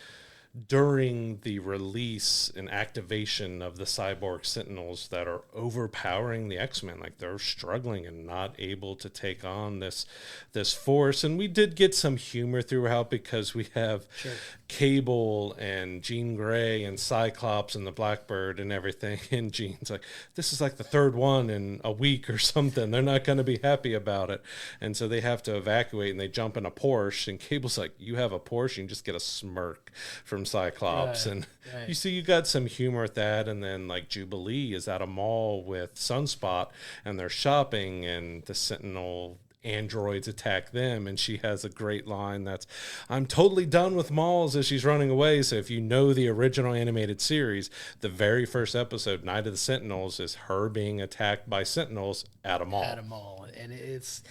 during the release and activation of the cyborg sentinels that are overpowering the X-Men. Like they're struggling and not able to take on this force. And we did get some humor throughout because we have Cable and Jean Grey and Cyclops and the Blackbird and everything. And Jean's like, this is like the third one in a week or something. They're not going to be happy about it. And so they have to evacuate and they jump in a Porsche. And Cable's like, you have a Porsche? You can just get a smirk from Cyclops. And you see, you got some humor at that. And then like Jubilee is at a mall with Sunspot and they're shopping, and the Sentinel androids attack them, and she has a great line that's, I'm totally done with malls, as she's running away. So if you know the original animated series, the very first episode, Night of the Sentinels, is her being attacked by Sentinels at a mall. And it's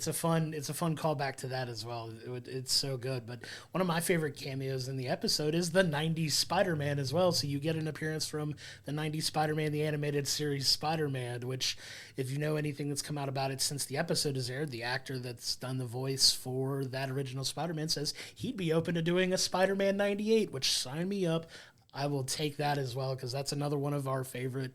a fun callback to that as well. It's so good. But one of my favorite cameos in the episode is the 90s Spider-Man as well. So you get an appearance from the 90s Spider-Man, the animated series Spider-Man, which, if you know anything that's come out about it since the episode is aired, the actor that's done the voice for that original Spider-Man says he'd be open to doing a Spider-Man 98, which, sign me up. I will take that as well, because that's another one of our favorite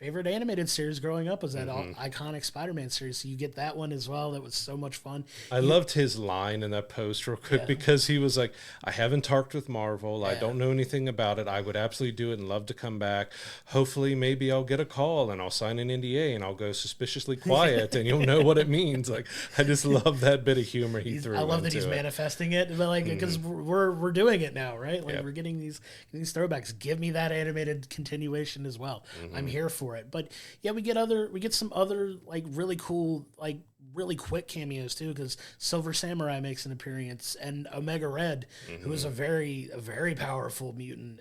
animated series growing up, was that iconic Spider-Man series. So you get that one as well. That was so much fun. I loved his line in that post real quick because he was like, I haven't talked with Marvel. I don't know anything about it. I would absolutely do it and love to come back. Hopefully, maybe I'll get a call and I'll sign an NDA and I'll go suspiciously quiet and you'll know what it means. Like, I just love that bit of humor he threw. I love that he's manifesting it, but like, because we're doing it now, right? Like we're getting these throwbacks. Give me that animated continuation as well. I'm here for it. But yeah, we get some other like really cool, like really quick cameos too, because Silver Samurai makes an appearance, and Omega Red, who is a very powerful mutant,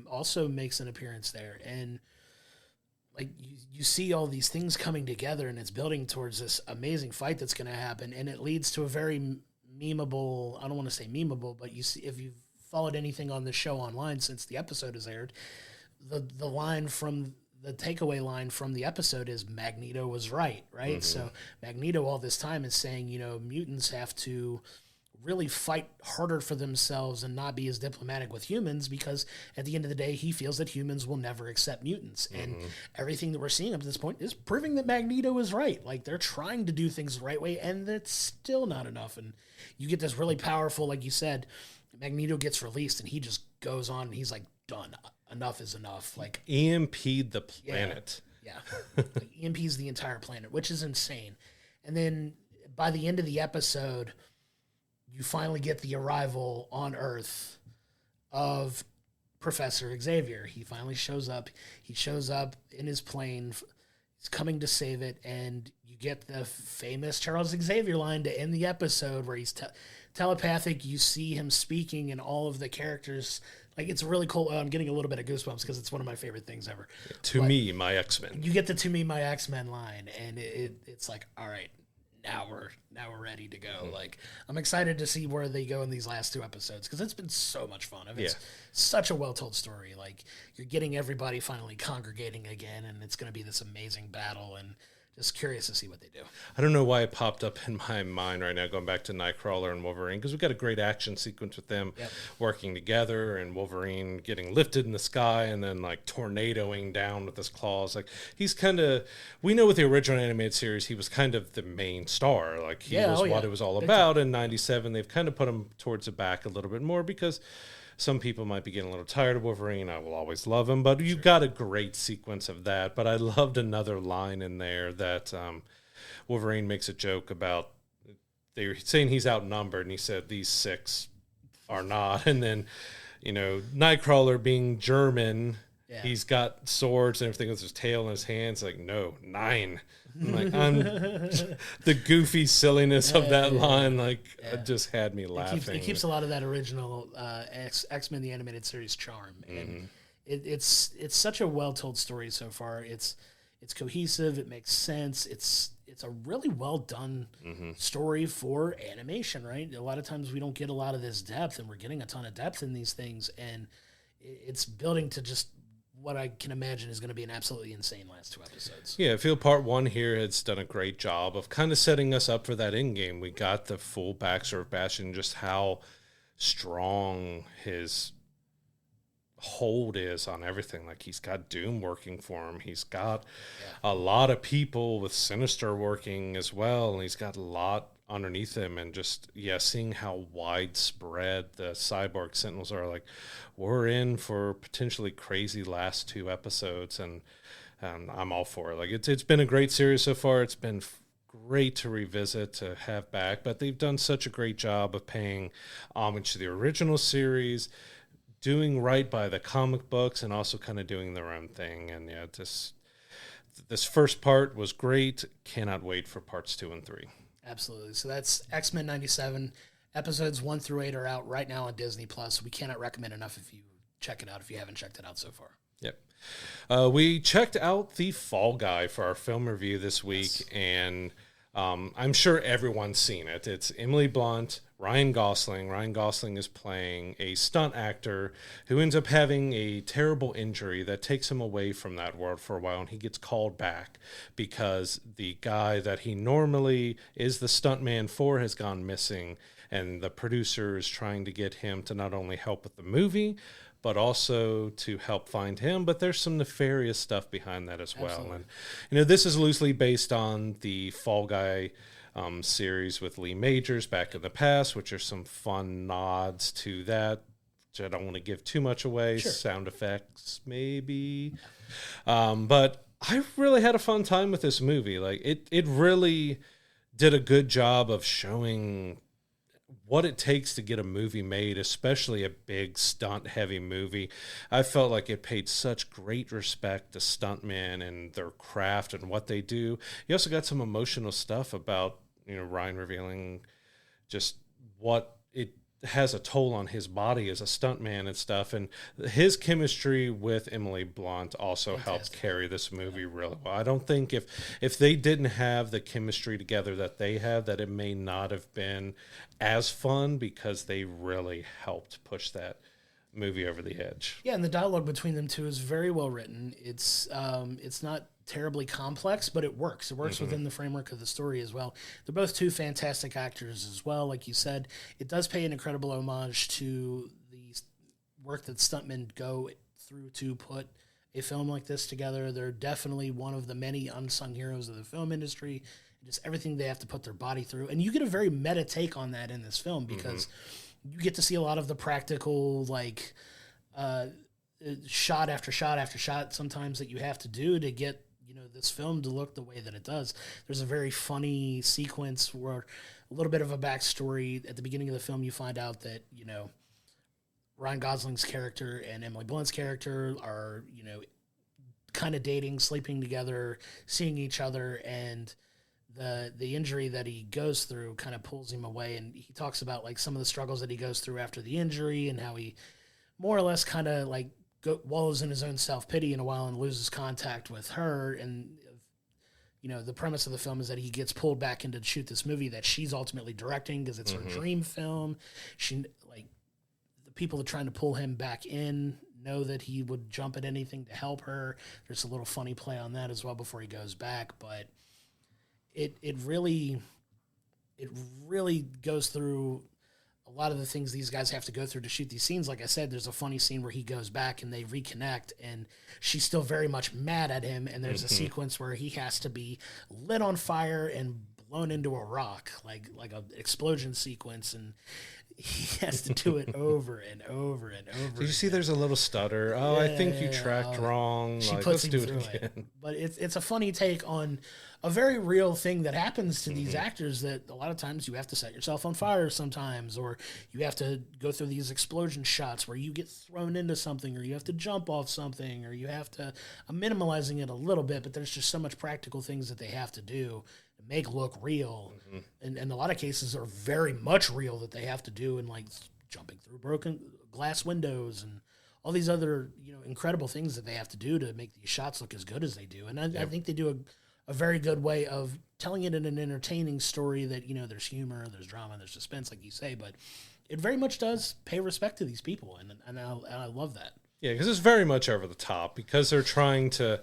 also makes an appearance there. And like you see all these things coming together, and it's building towards this amazing fight that's going to happen, and it leads to a very memeable, I don't want to say memeable, but you see, if you've followed anything on the show online since the episode has aired, the line from the takeaway line from the episode is Magneto was right? So Magneto all this time is saying, mutants have to really fight harder for themselves and not be as diplomatic with humans, because at the end of the day, he feels that humans will never accept mutants. And everything that we're seeing up to this point is proving that Magneto is right. Like, they're trying to do things the right way, and that's still not enough. And you get this really powerful, like you said, Magneto gets released and he just goes on and he's like, done. Enough is enough. Like, EMP'd the planet. Yeah. Like, EMP's the entire planet, which is insane. And then by the end of the episode, you finally get the arrival on Earth of Professor Xavier. He finally shows up. He shows up in his plane. He's coming to save it, and you get the famous Charles Xavier line to end the episode where he's telepathic. You see him speaking, and all of the characters. Like, it's really cool. I'm getting a little bit of goosebumps because it's one of my favorite things ever. To me, my X-Men. You get the "To me, my X-Men" line, and it's like, all right, now we're ready to go. Like, I'm excited to see where they go in these last 2 episodes because it's been so much fun. I mean, it's such a well-told story. Like, you're getting everybody finally congregating again, and it's going to be this amazing battle, and just curious to see what they do. I don't know why it popped up in my mind right now, going back to Nightcrawler and Wolverine, because we've got a great action sequence with them working together, and Wolverine getting lifted in the sky and then like tornadoing down with his claws. Like, he's kind of, we know with the original animated series, he was kind of the main star. Like, he was what it was all about. In 97, they've kind of put him towards the back a little bit more because some people might be getting a little tired of Wolverine. I will always love him, but you got a great sequence of that. But I loved another line in there that Wolverine makes a joke about. They were saying he's outnumbered, and he said these 6 are not. And then, you know, Nightcrawler being German, he's got swords and everything with his tail in his hands. Like, no, 9. I'm like, the goofy silliness of that line, like, it just had me laughing. It keeps a lot of that original X-Men the animated series charm, and it's such a well told story so far. It's cohesive. It makes sense. It's a really well done story for animation. Right, a lot of times we don't get a lot of this depth, and we're getting a ton of depth in these things, and it's building to just what I can imagine is going to be an absolutely insane last 2 episodes. Yeah, I feel part 1 here has done a great job of kind of setting us up for that end game. We got the full backstory of Bastion, just how strong his hold is on everything. Like, he's got Doom working for him. He's got a lot of people with Sinister working as well, and he's got a lot underneath him, and just seeing how widespread the Cyborg Sentinels are. Like, we're in for potentially crazy last 2 episodes, and I'm all for it. Like, it's been a great series so far. It's been great to revisit, to have back, but they've done such a great job of paying homage to the original series, doing right by the comic books, and also kind of doing their own thing. And this first part was great. Cannot wait for parts 2 and 3. Absolutely. So that's X-Men 97. Episodes 1 through 8 are out right now on Disney Plus. We cannot recommend enough if you check it out if you haven't checked it out so far. Yep. We checked out The Fall Guy for our film review this week, and I'm sure everyone's seen it. It's Emily Blunt, Ryan Gosling. Ryan Gosling is playing a stunt actor who ends up having a terrible injury that takes him away from that world for a while, and he gets called back because the guy that he normally is the stuntman for has gone missing, and the producer is trying to get him to not only help with the movie, but also to help find him. But there's some nefarious stuff behind that as well. Absolutely. And, you know, this is loosely based on the Fall Guy series with Lee Majors back in the past, which are some fun nods to that, which I don't want to give too much away. Sure. Sound effects, maybe. But I really had a fun time with this movie. Like, it really did a good job of showing what it takes to get a movie made, especially a big stunt-heavy movie. I felt like it paid such great respect to stuntmen and their craft and what they do. You also got some emotional stuff about, you know, Ryan revealing just what it has a toll on his body as a stuntman and stuff. And his chemistry with Emily Blunt also helped carry this movie really well. I don't think if they didn't have the chemistry together that they have, that it may not have been as fun, because they really helped push that movie over the edge. Yeah, and the dialogue between them two is very well written. It's not terribly complex, but it works. It works within the framework of the story as well. They're both 2 fantastic actors as well. Like you said, it does pay an incredible homage to the work that stuntmen go through to put a film like this together. They're definitely one of the many unsung heroes of the film industry. Just everything they have to put their body through. And you get a very meta take on that in this film, because you get to see a lot of the practical, like, shot after shot after shot sometimes that you have to do to get, you know, this film to look the way that it does. There's a very funny sequence where a little bit of a backstory at the beginning of the film. You find out that, you know, Ryan Gosling's character and Emily Blunt's character are, kind of dating, sleeping together, seeing each other, and the injury that he goes through kind of pulls him away. And he talks about like some of the struggles that he goes through after the injury and how he more or less kind of like wallows in his own self-pity in a while and loses contact with her. And the premise of the film is that he gets pulled back in to shoot this movie that she's ultimately directing because it's her dream film. The people that are trying to pull him back in know that he would jump at anything to help her. There's a little funny play on that as well before he goes back, but it really goes through a lot of the things these guys have to go through to shoot these scenes. Like I said, there's a funny scene where he goes back and they reconnect, and she's still very much mad at him, and there's a sequence where he has to be lit on fire and blown into a rock, like an explosion sequence, and he has to do it over and over and over. Did you see there's a little stutter? Oh, I think you tracked wrong. She like, puts let's him do it through again. it. But it's a funny take on a very real thing that happens to these actors, that a lot of times you have to set yourself on fire sometimes, or you have to go through these explosion shots where you get thrown into something, or you have to jump off something, or you have to, I'm minimalizing it a little bit, but there's just so much practical things that they have to do to make look real. And a lot of cases are very much real that they have to do, and like jumping through broken glass windows and all these other, incredible things that they have to do to make these shots look as good as they do. And I think they do a very good way of telling it in an entertaining story that, there's humor, there's drama, there's suspense, like you say, but it very much does pay respect to these people. And I love that. Yeah, because it's very much over the top, because they're trying to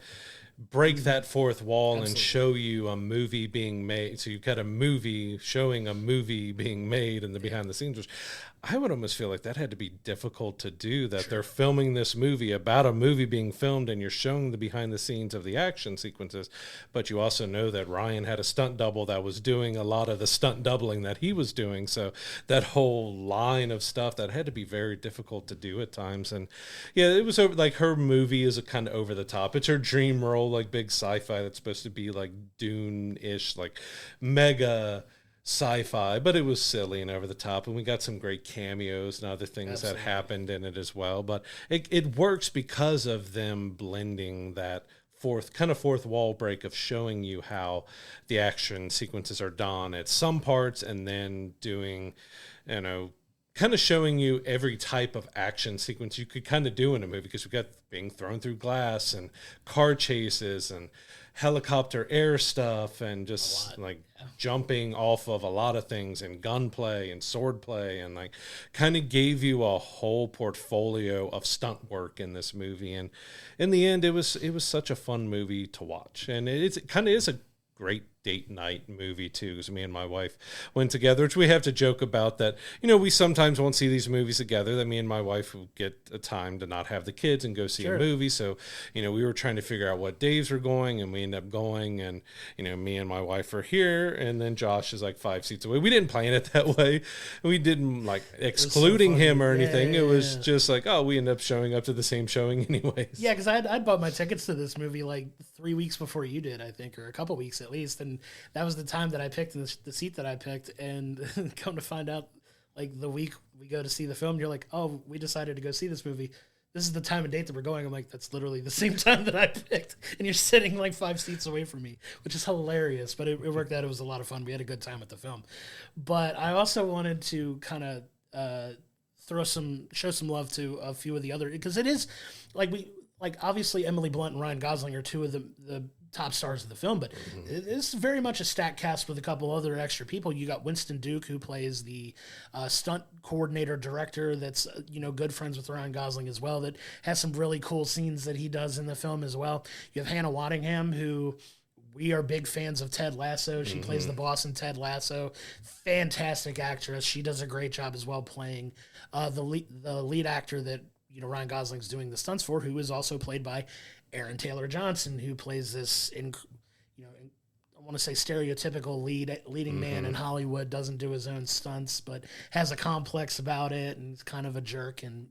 break that fourth wall and show you a movie being made. So you've got a movie showing a movie being made in the behind the scenes, which I would almost feel like that had to be difficult to do, that they're filming this movie about a movie being filmed and you're showing the behind the scenes of the action sequences. But you also know that Ryan had a stunt double that was doing a lot of the stunt doubling that he was doing. So that whole line of stuff, that had to be very difficult to do at times. And yeah, it was like her movie is a kind of over the top. It's her dream role, like big sci-fi that's supposed to be like Dune-ish, like mega sci-fi, but it was silly and over the top, and we got some great cameos and other things that happened in it as well. But it works because of them blending that fourth wall break of showing you how the action sequences are done at some parts, and then doing, kind of showing you every type of action sequence you could kind of do in a movie, because we've got being thrown through glass and car chases and helicopter air stuff and just jumping off of a lot of things, and gunplay and swordplay, and like kind of gave you a whole portfolio of stunt work in this movie. And in the end, it was such a fun movie to watch, and it kind of is a great date night movie too, because me and my wife went together, which we have to joke about that, we sometimes won't see these movies together, that me and my wife will get a time to not have the kids and go see a movie. So, we were trying to figure out what days we're going, and we ended up going, and, me and my wife are here, and then Josh is like 5 seats away. We didn't plan it that way. We didn't like excluding him or anything. It was just like, oh, we ended up showing up to the same showing anyways. Yeah, because I'd bought my tickets to this movie like 3 weeks before you did, I think, or a couple weeks at least, and that was the time that I picked, the seat that I picked, and come to find out, like the week we go to see the film, you're like, oh, we decided to go see this movie. This is the time and date that we're going. I'm like, that's literally the same time that I picked, and you're sitting like 5 seats away from me, which is hilarious, but it worked out. It was a lot of fun. We had a good time at the film. But I also wanted to kind of show some love to a few of the other, because it is obviously Emily Blunt and Ryan Gosling are two of the top stars of the film, but it's very much a stacked cast with a couple other extra people. You got Winston Duke, who plays the stunt coordinator director that's good friends with Ryan Gosling as well, that has some really cool scenes that he does in the film as well. You have Hannah Waddingham, who we are big fans of Ted Lasso. She plays the boss in Ted Lasso. Fantastic actress. She does a great job as well playing the lead actor that Ryan Gosling's doing the stunts for, who is also played by Aaron Taylor Johnson, who plays this, I want to say stereotypical leading man in Hollywood, doesn't do his own stunts, but has a complex about it, and is kind of a jerk. And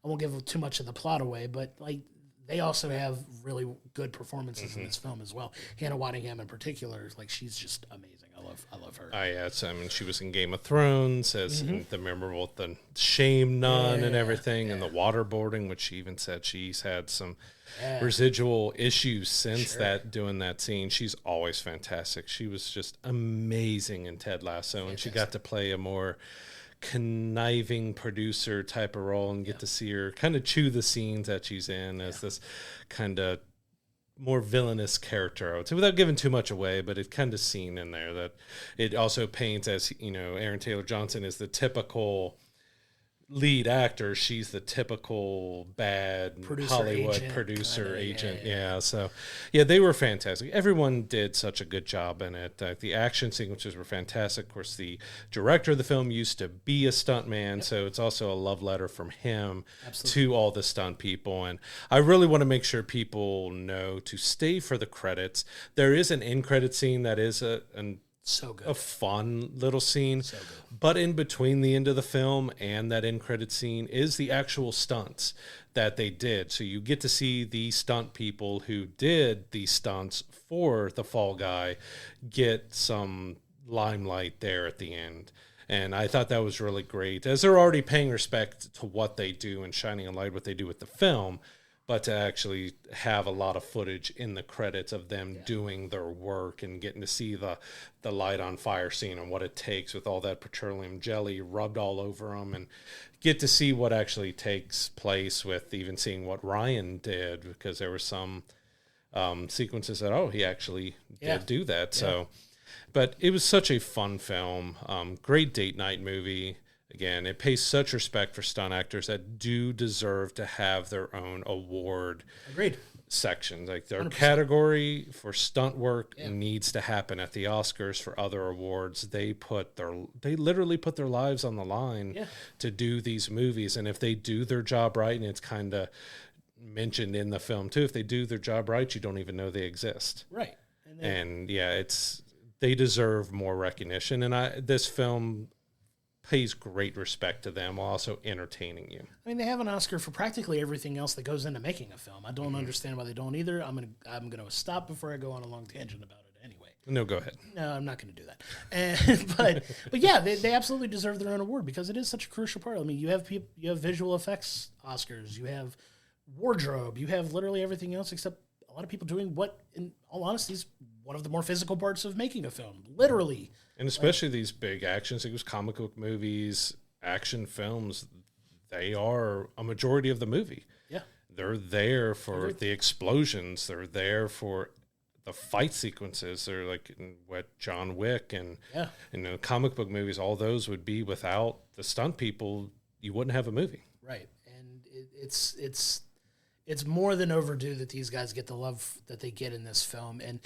I won't give too much of the plot away, but like they also have really good performances in this film as well. Hannah Waddingham in particular, like she's just amazing. I I love her. I mean, she was in Game of Thrones as the memorable the Shame Nun and everything, and the waterboarding, which she even said she's had some residual issues since that doing that scene. She's always fantastic. She was just amazing in Ted Lasso, and she got to play a more conniving producer type of role and get to see her kind of chew the scenes that she's in as this kind of more villainous character, I would say, without giving too much away, but it kind of seen in there that it also paints as, you know, Aaron Taylor Johnson is the typical lead actor. She's the typical bad Hollywood producer agent. Yeah. So, yeah, they were fantastic. Everyone did such a good job in it. The action sequences were fantastic. Of course, the director of the film used to be a stuntman, so it's also a love letter from him to all the stunt people. And I really want to make sure people know to stay for the credits. There is an in-credit scene that is so good. A fun little scene. So good. But in between the end of the film and that end credit scene is the actual stunts that they did. So you get to see the stunt people who did the stunts for the Fall Guy get some limelight there at the end. And I thought that was really great, as they're already paying respect to what they do and shining a light what they do with the film, but to actually have a lot of footage in the credits of them doing their work and getting to see the light on fire scene and what it takes with all that petroleum jelly rubbed all over them, and get to see what actually takes place with even seeing what Ryan did, because there were some sequences that, he actually did do that. Yeah. So, but it was such a fun film, great date night movie. Again, it pays such respect for stunt actors that do deserve to have their own award sections. Like their 100%. Category for stunt work needs to happen at the Oscars. For other awards, they literally put their lives on the line to do these movies. And if they do their job right, and it's kind of mentioned in the film too, if they do their job right, you don't even know they exist. Right. And they deserve more recognition. And this film pays great respect to them while also entertaining you. I mean, they have an Oscar for practically everything else that goes into making a film. I don't understand why they don't either. I'm gonna stop before I go on a long tangent about it anyway. No, go ahead. No, I'm not going to do that. But yeah, they absolutely deserve their own award, because it is such a crucial part. I mean, you have visual effects Oscars, you have wardrobe, you have literally everything else except a lot of people doing what, in all honesty, is one of the more physical parts of making a film. Literally. And especially these big action sequences, comic book movies, action films, they are a majority of the movie. Yeah. They're there for the explosions. They're there for the fight sequences. They're like in John Wick and in the comic book movies, all those would be without the stunt people, you wouldn't have a movie. Right. And it's more than overdue that these guys get the love that they get in this film. And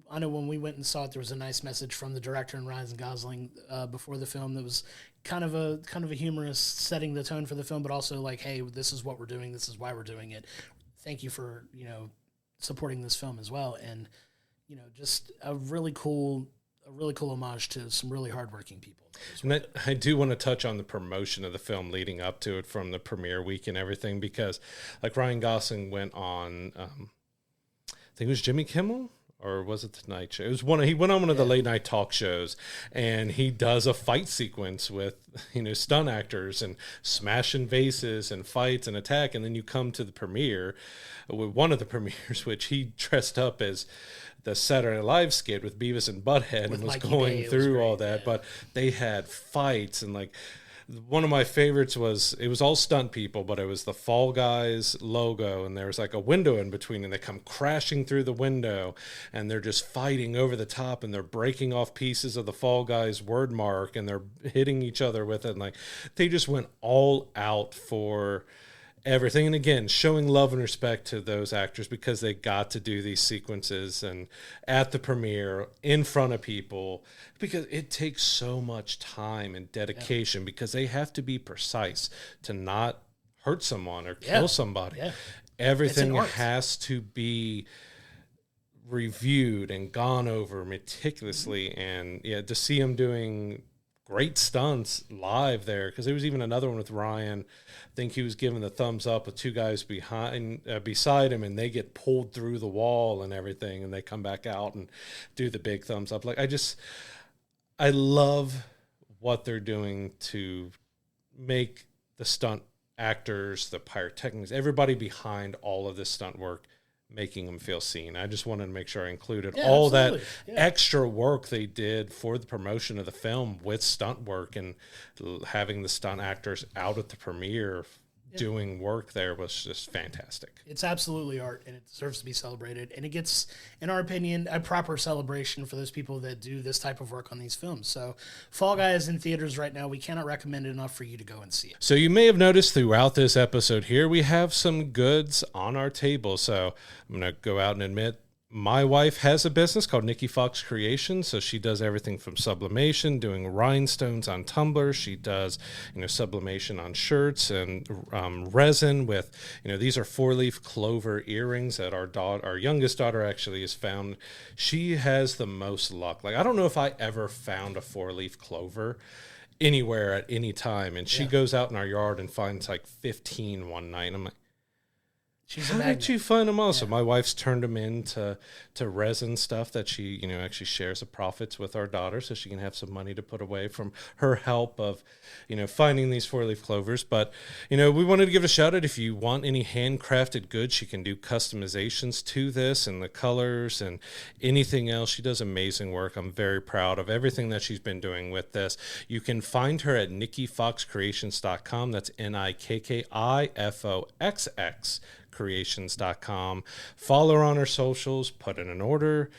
I know when we went and saw it, there was a nice message from the director and Ryan Gosling before the film that was kind of a humorous, setting the tone for the film, but also like, hey, this is what we're doing. This is why we're doing it. Thank you for, supporting this film as well. And, just a really cool homage to some really hardworking people. And I do want to touch on the promotion of the film leading up to it from the premiere week and everything, because like Ryan Gosling went on, I think it was Jimmy Kimmel, or was it The Tonight Show? It was he went on one of the late night talk shows, and he does a fight sequence with, stunt actors and smashing vases and fights and attack. And then you come to the premiere, one of the premieres, which he dressed up as the Saturday Night Live skit with Beavis and Butthead and was going through all that, but they had fights. And like one of my favorites was, it was all stunt people, but it was the Fall Guys logo, and there was like a window in between, and they come crashing through the window, and they're just fighting over the top, and they're breaking off pieces of the Fall Guys word mark, and they're hitting each other with it. And like they just went all out for everything. And again, showing love and respect to those actors, because they got to do these sequences and at the premiere in front of people, because it takes so much time and dedication, because they have to be precise to not hurt someone or kill somebody. Yeah. Everything has to be reviewed and gone over meticulously. And to see them doing great stunts live there, because there was even another one with Ryan. I think he was giving the thumbs up with two guys beside him, and they get pulled through the wall and everything, and they come back out and do the big thumbs up. Like I love what they're doing to make the stunt actors, the pyrotechnics, everybody behind all of this stunt work, making them feel seen. I just wanted to make sure I included all that extra work they did for the promotion of the film with stunt work, and having the stunt actors out at the premiere doing work there was just fantastic. It's absolutely art, and it deserves to be celebrated. And it gets, in our opinion, a proper celebration for those people that do this type of work on these films. So Fall Guy is in theaters right now. We cannot recommend it enough for you to go and see it. So you may have noticed throughout this episode here, we have some goods on our table. So I'm going to go out and admit, my wife has a business called Nikki Foxx Creations, so she does everything from sublimation, doing rhinestones on tumblers. She does, sublimation on shirts and resin with, these are 4-leaf clover earrings that our youngest daughter actually has found. She has the most luck. Like, I don't know if I ever found a 4-leaf clover anywhere at any time, and she goes out in our yard and finds like 15 one night. I'm like, how did you find them all? Yeah. So my wife's turned them into resin stuff that she, actually shares the profits with our daughter, so she can have some money to put away from her help of, finding these 4-leaf clovers. But, we wanted to give a shout out. If you want any handcrafted goods, she can do customizations to this and the colors and anything else. She does amazing work. I'm very proud of everything that she's been doing with this. You can find her at NikkiFoxCreations.com. That's NIKKIFOXX creations.com. Follow her on her socials, put in an order,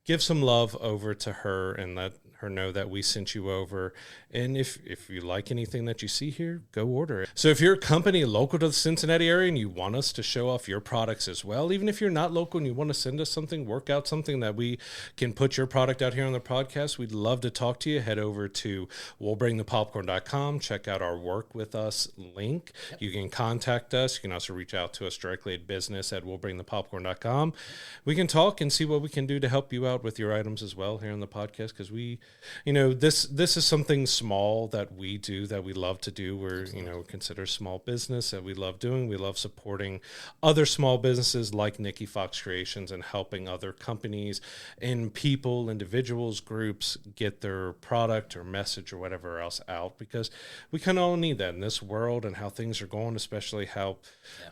give some love over to her, and let her know that we sent you over. And if you like anything that you see here, go order it. So if you're a company local to the Cincinnati area and you want us to show off your products as well, even if you're not local and you want to send us something, work out something that we can put your product out here on the podcast, we'd love to talk to you. Head over to wbtp.link. Check out our Work With Us link. Yep. You can contact us. You can also reach out to us directly at business@wbtp.link. We can talk and see what we can do to help you out with your items as well here on the podcast, because we, this is something small that we do that we love to do. We're, consider small business that we love doing. We love supporting other small businesses like Nikki Foxx Creations and helping other companies and people, individuals, groups get their product or message or whatever else out, because we kind of all need that in this world and how things are going, especially how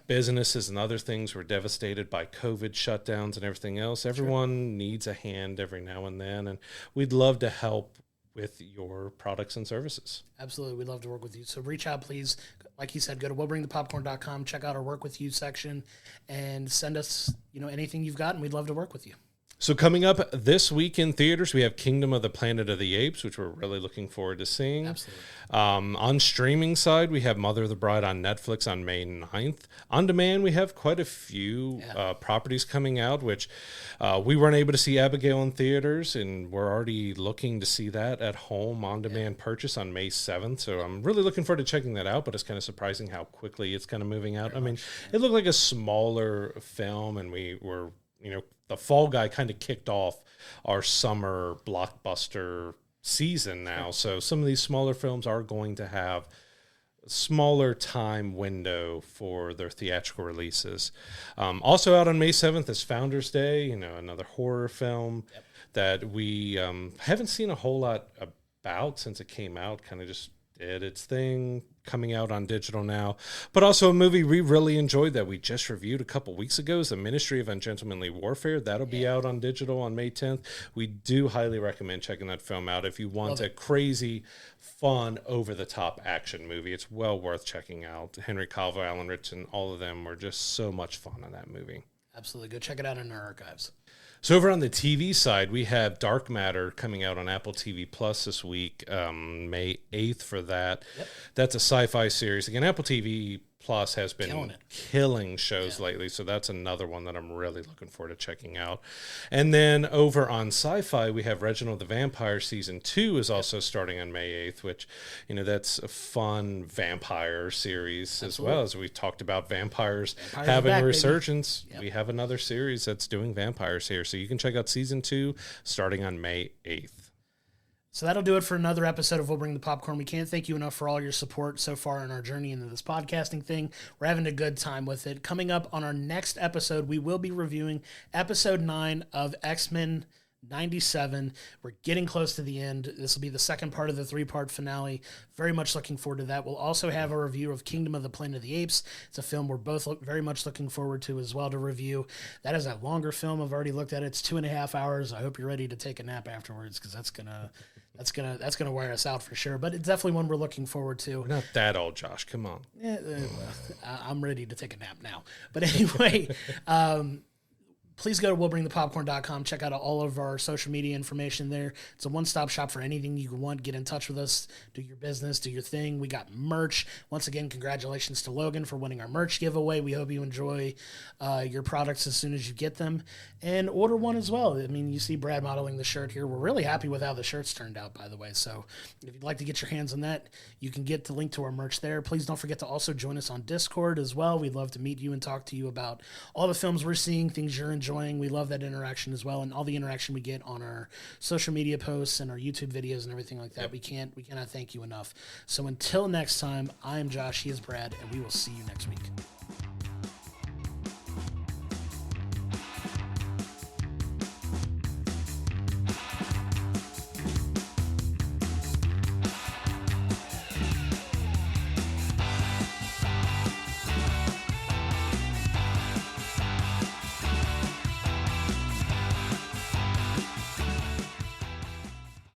businesses and other things were devastated by COVID shutdowns and everything else. Everyone needs a hand every now and then, and we'd love to help with your products and services. Absolutely. We'd love to work with you. So reach out, please. Like he said, go to wellbringthepopcorn.com, check out our Work With You section, and send us, anything you've got, and we'd love to work with you. So coming up this week in theaters, we have Kingdom of the Planet of the Apes, which we're really looking forward to seeing. Absolutely. On streaming side, we have Mother of the Bride on Netflix on May 9th. On demand, we have quite a few properties coming out, which we weren't able to see Abigail in theaters, and we're already looking to see that at home on demand purchase on May 7th. So I'm really looking forward to checking that out, but it's kind of surprising how quickly it's kind of moving out. It looked like a smaller film, and we were, the Fall Guy kind of kicked off our summer blockbuster season now. So some of these smaller films are going to have a smaller time window for their theatrical releases. Also out on May 7th is Founders Day, another horror film that we haven't seen a whole lot about since it came out, kind of just did its thing, coming out on digital now. But also a movie we really enjoyed that we just reviewed a couple weeks ago is The Ministry of Ungentlemanly Warfare. That'll be out on digital on May 10th. We do highly recommend checking that film out if you want a crazy, fun, over-the-top action movie. It's well worth checking out. Henry Cavill, Alan Ritchson, all of them were just so much fun in that movie. Absolutely. Go check it out in our archives. So over on the TV side, we have Dark Matter coming out on Apple TV Plus this week, May 8th for that. Yep. That's a sci-fi series. Again, Apple TV Plus has been killing shows lately, so that's another one that I'm really looking forward to checking out. And then over on Sci-Fi, we have Reginald the Vampire Season 2 is also starting on May 8th, which, that's a fun vampire series as well. As we talked about vampires having a resurgence. We have another series that's doing vampires here, so you can check out Season 2 starting on May 8th. So that'll do it for another episode of We'll Bring the Popcorn. We can't thank you enough for all your support so far in our journey into this podcasting thing. We're having a good time with it. Coming up on our next episode, we will be reviewing episode 9 of X-Men 97. We're getting close to the end. This will be the second part of the 3-part finale. Very much looking forward to that. We'll also have a review of Kingdom of the Planet of the Apes. It's a film we're both very much looking forward to as well to review. That is a longer film. I've already looked at it. It's 2.5 hours. I hope you're ready to take a nap afterwards, because that's gonna wear us out for sure. But it's definitely one we're looking forward to. We're not that old, Josh. Come on. I'm ready to take a nap now. But anyway, please go to willbringthepopcorn.com. Check out all of our social media information there. It's a one-stop shop for anything you want. Get in touch with us. Do your business. Do your thing. We got merch. Once again, congratulations to Logan for winning our merch giveaway. We hope you enjoy your products as soon as you get them. And order one as well. I mean, you see Brad modeling the shirt here. We're really happy with how the shirt's turned out, by the way. So if you'd like to get your hands on that, you can get the link to our merch there. Please don't forget to also join us on Discord as well. We'd love to meet you and talk to you about all the films we're seeing, things you're enjoying. We love that interaction as well, and all the interaction we get on our social media posts and our YouTube videos and everything like that. Yep. We cannot thank you enough. So until next time, I am Josh, he is Brad, and we will see you next week.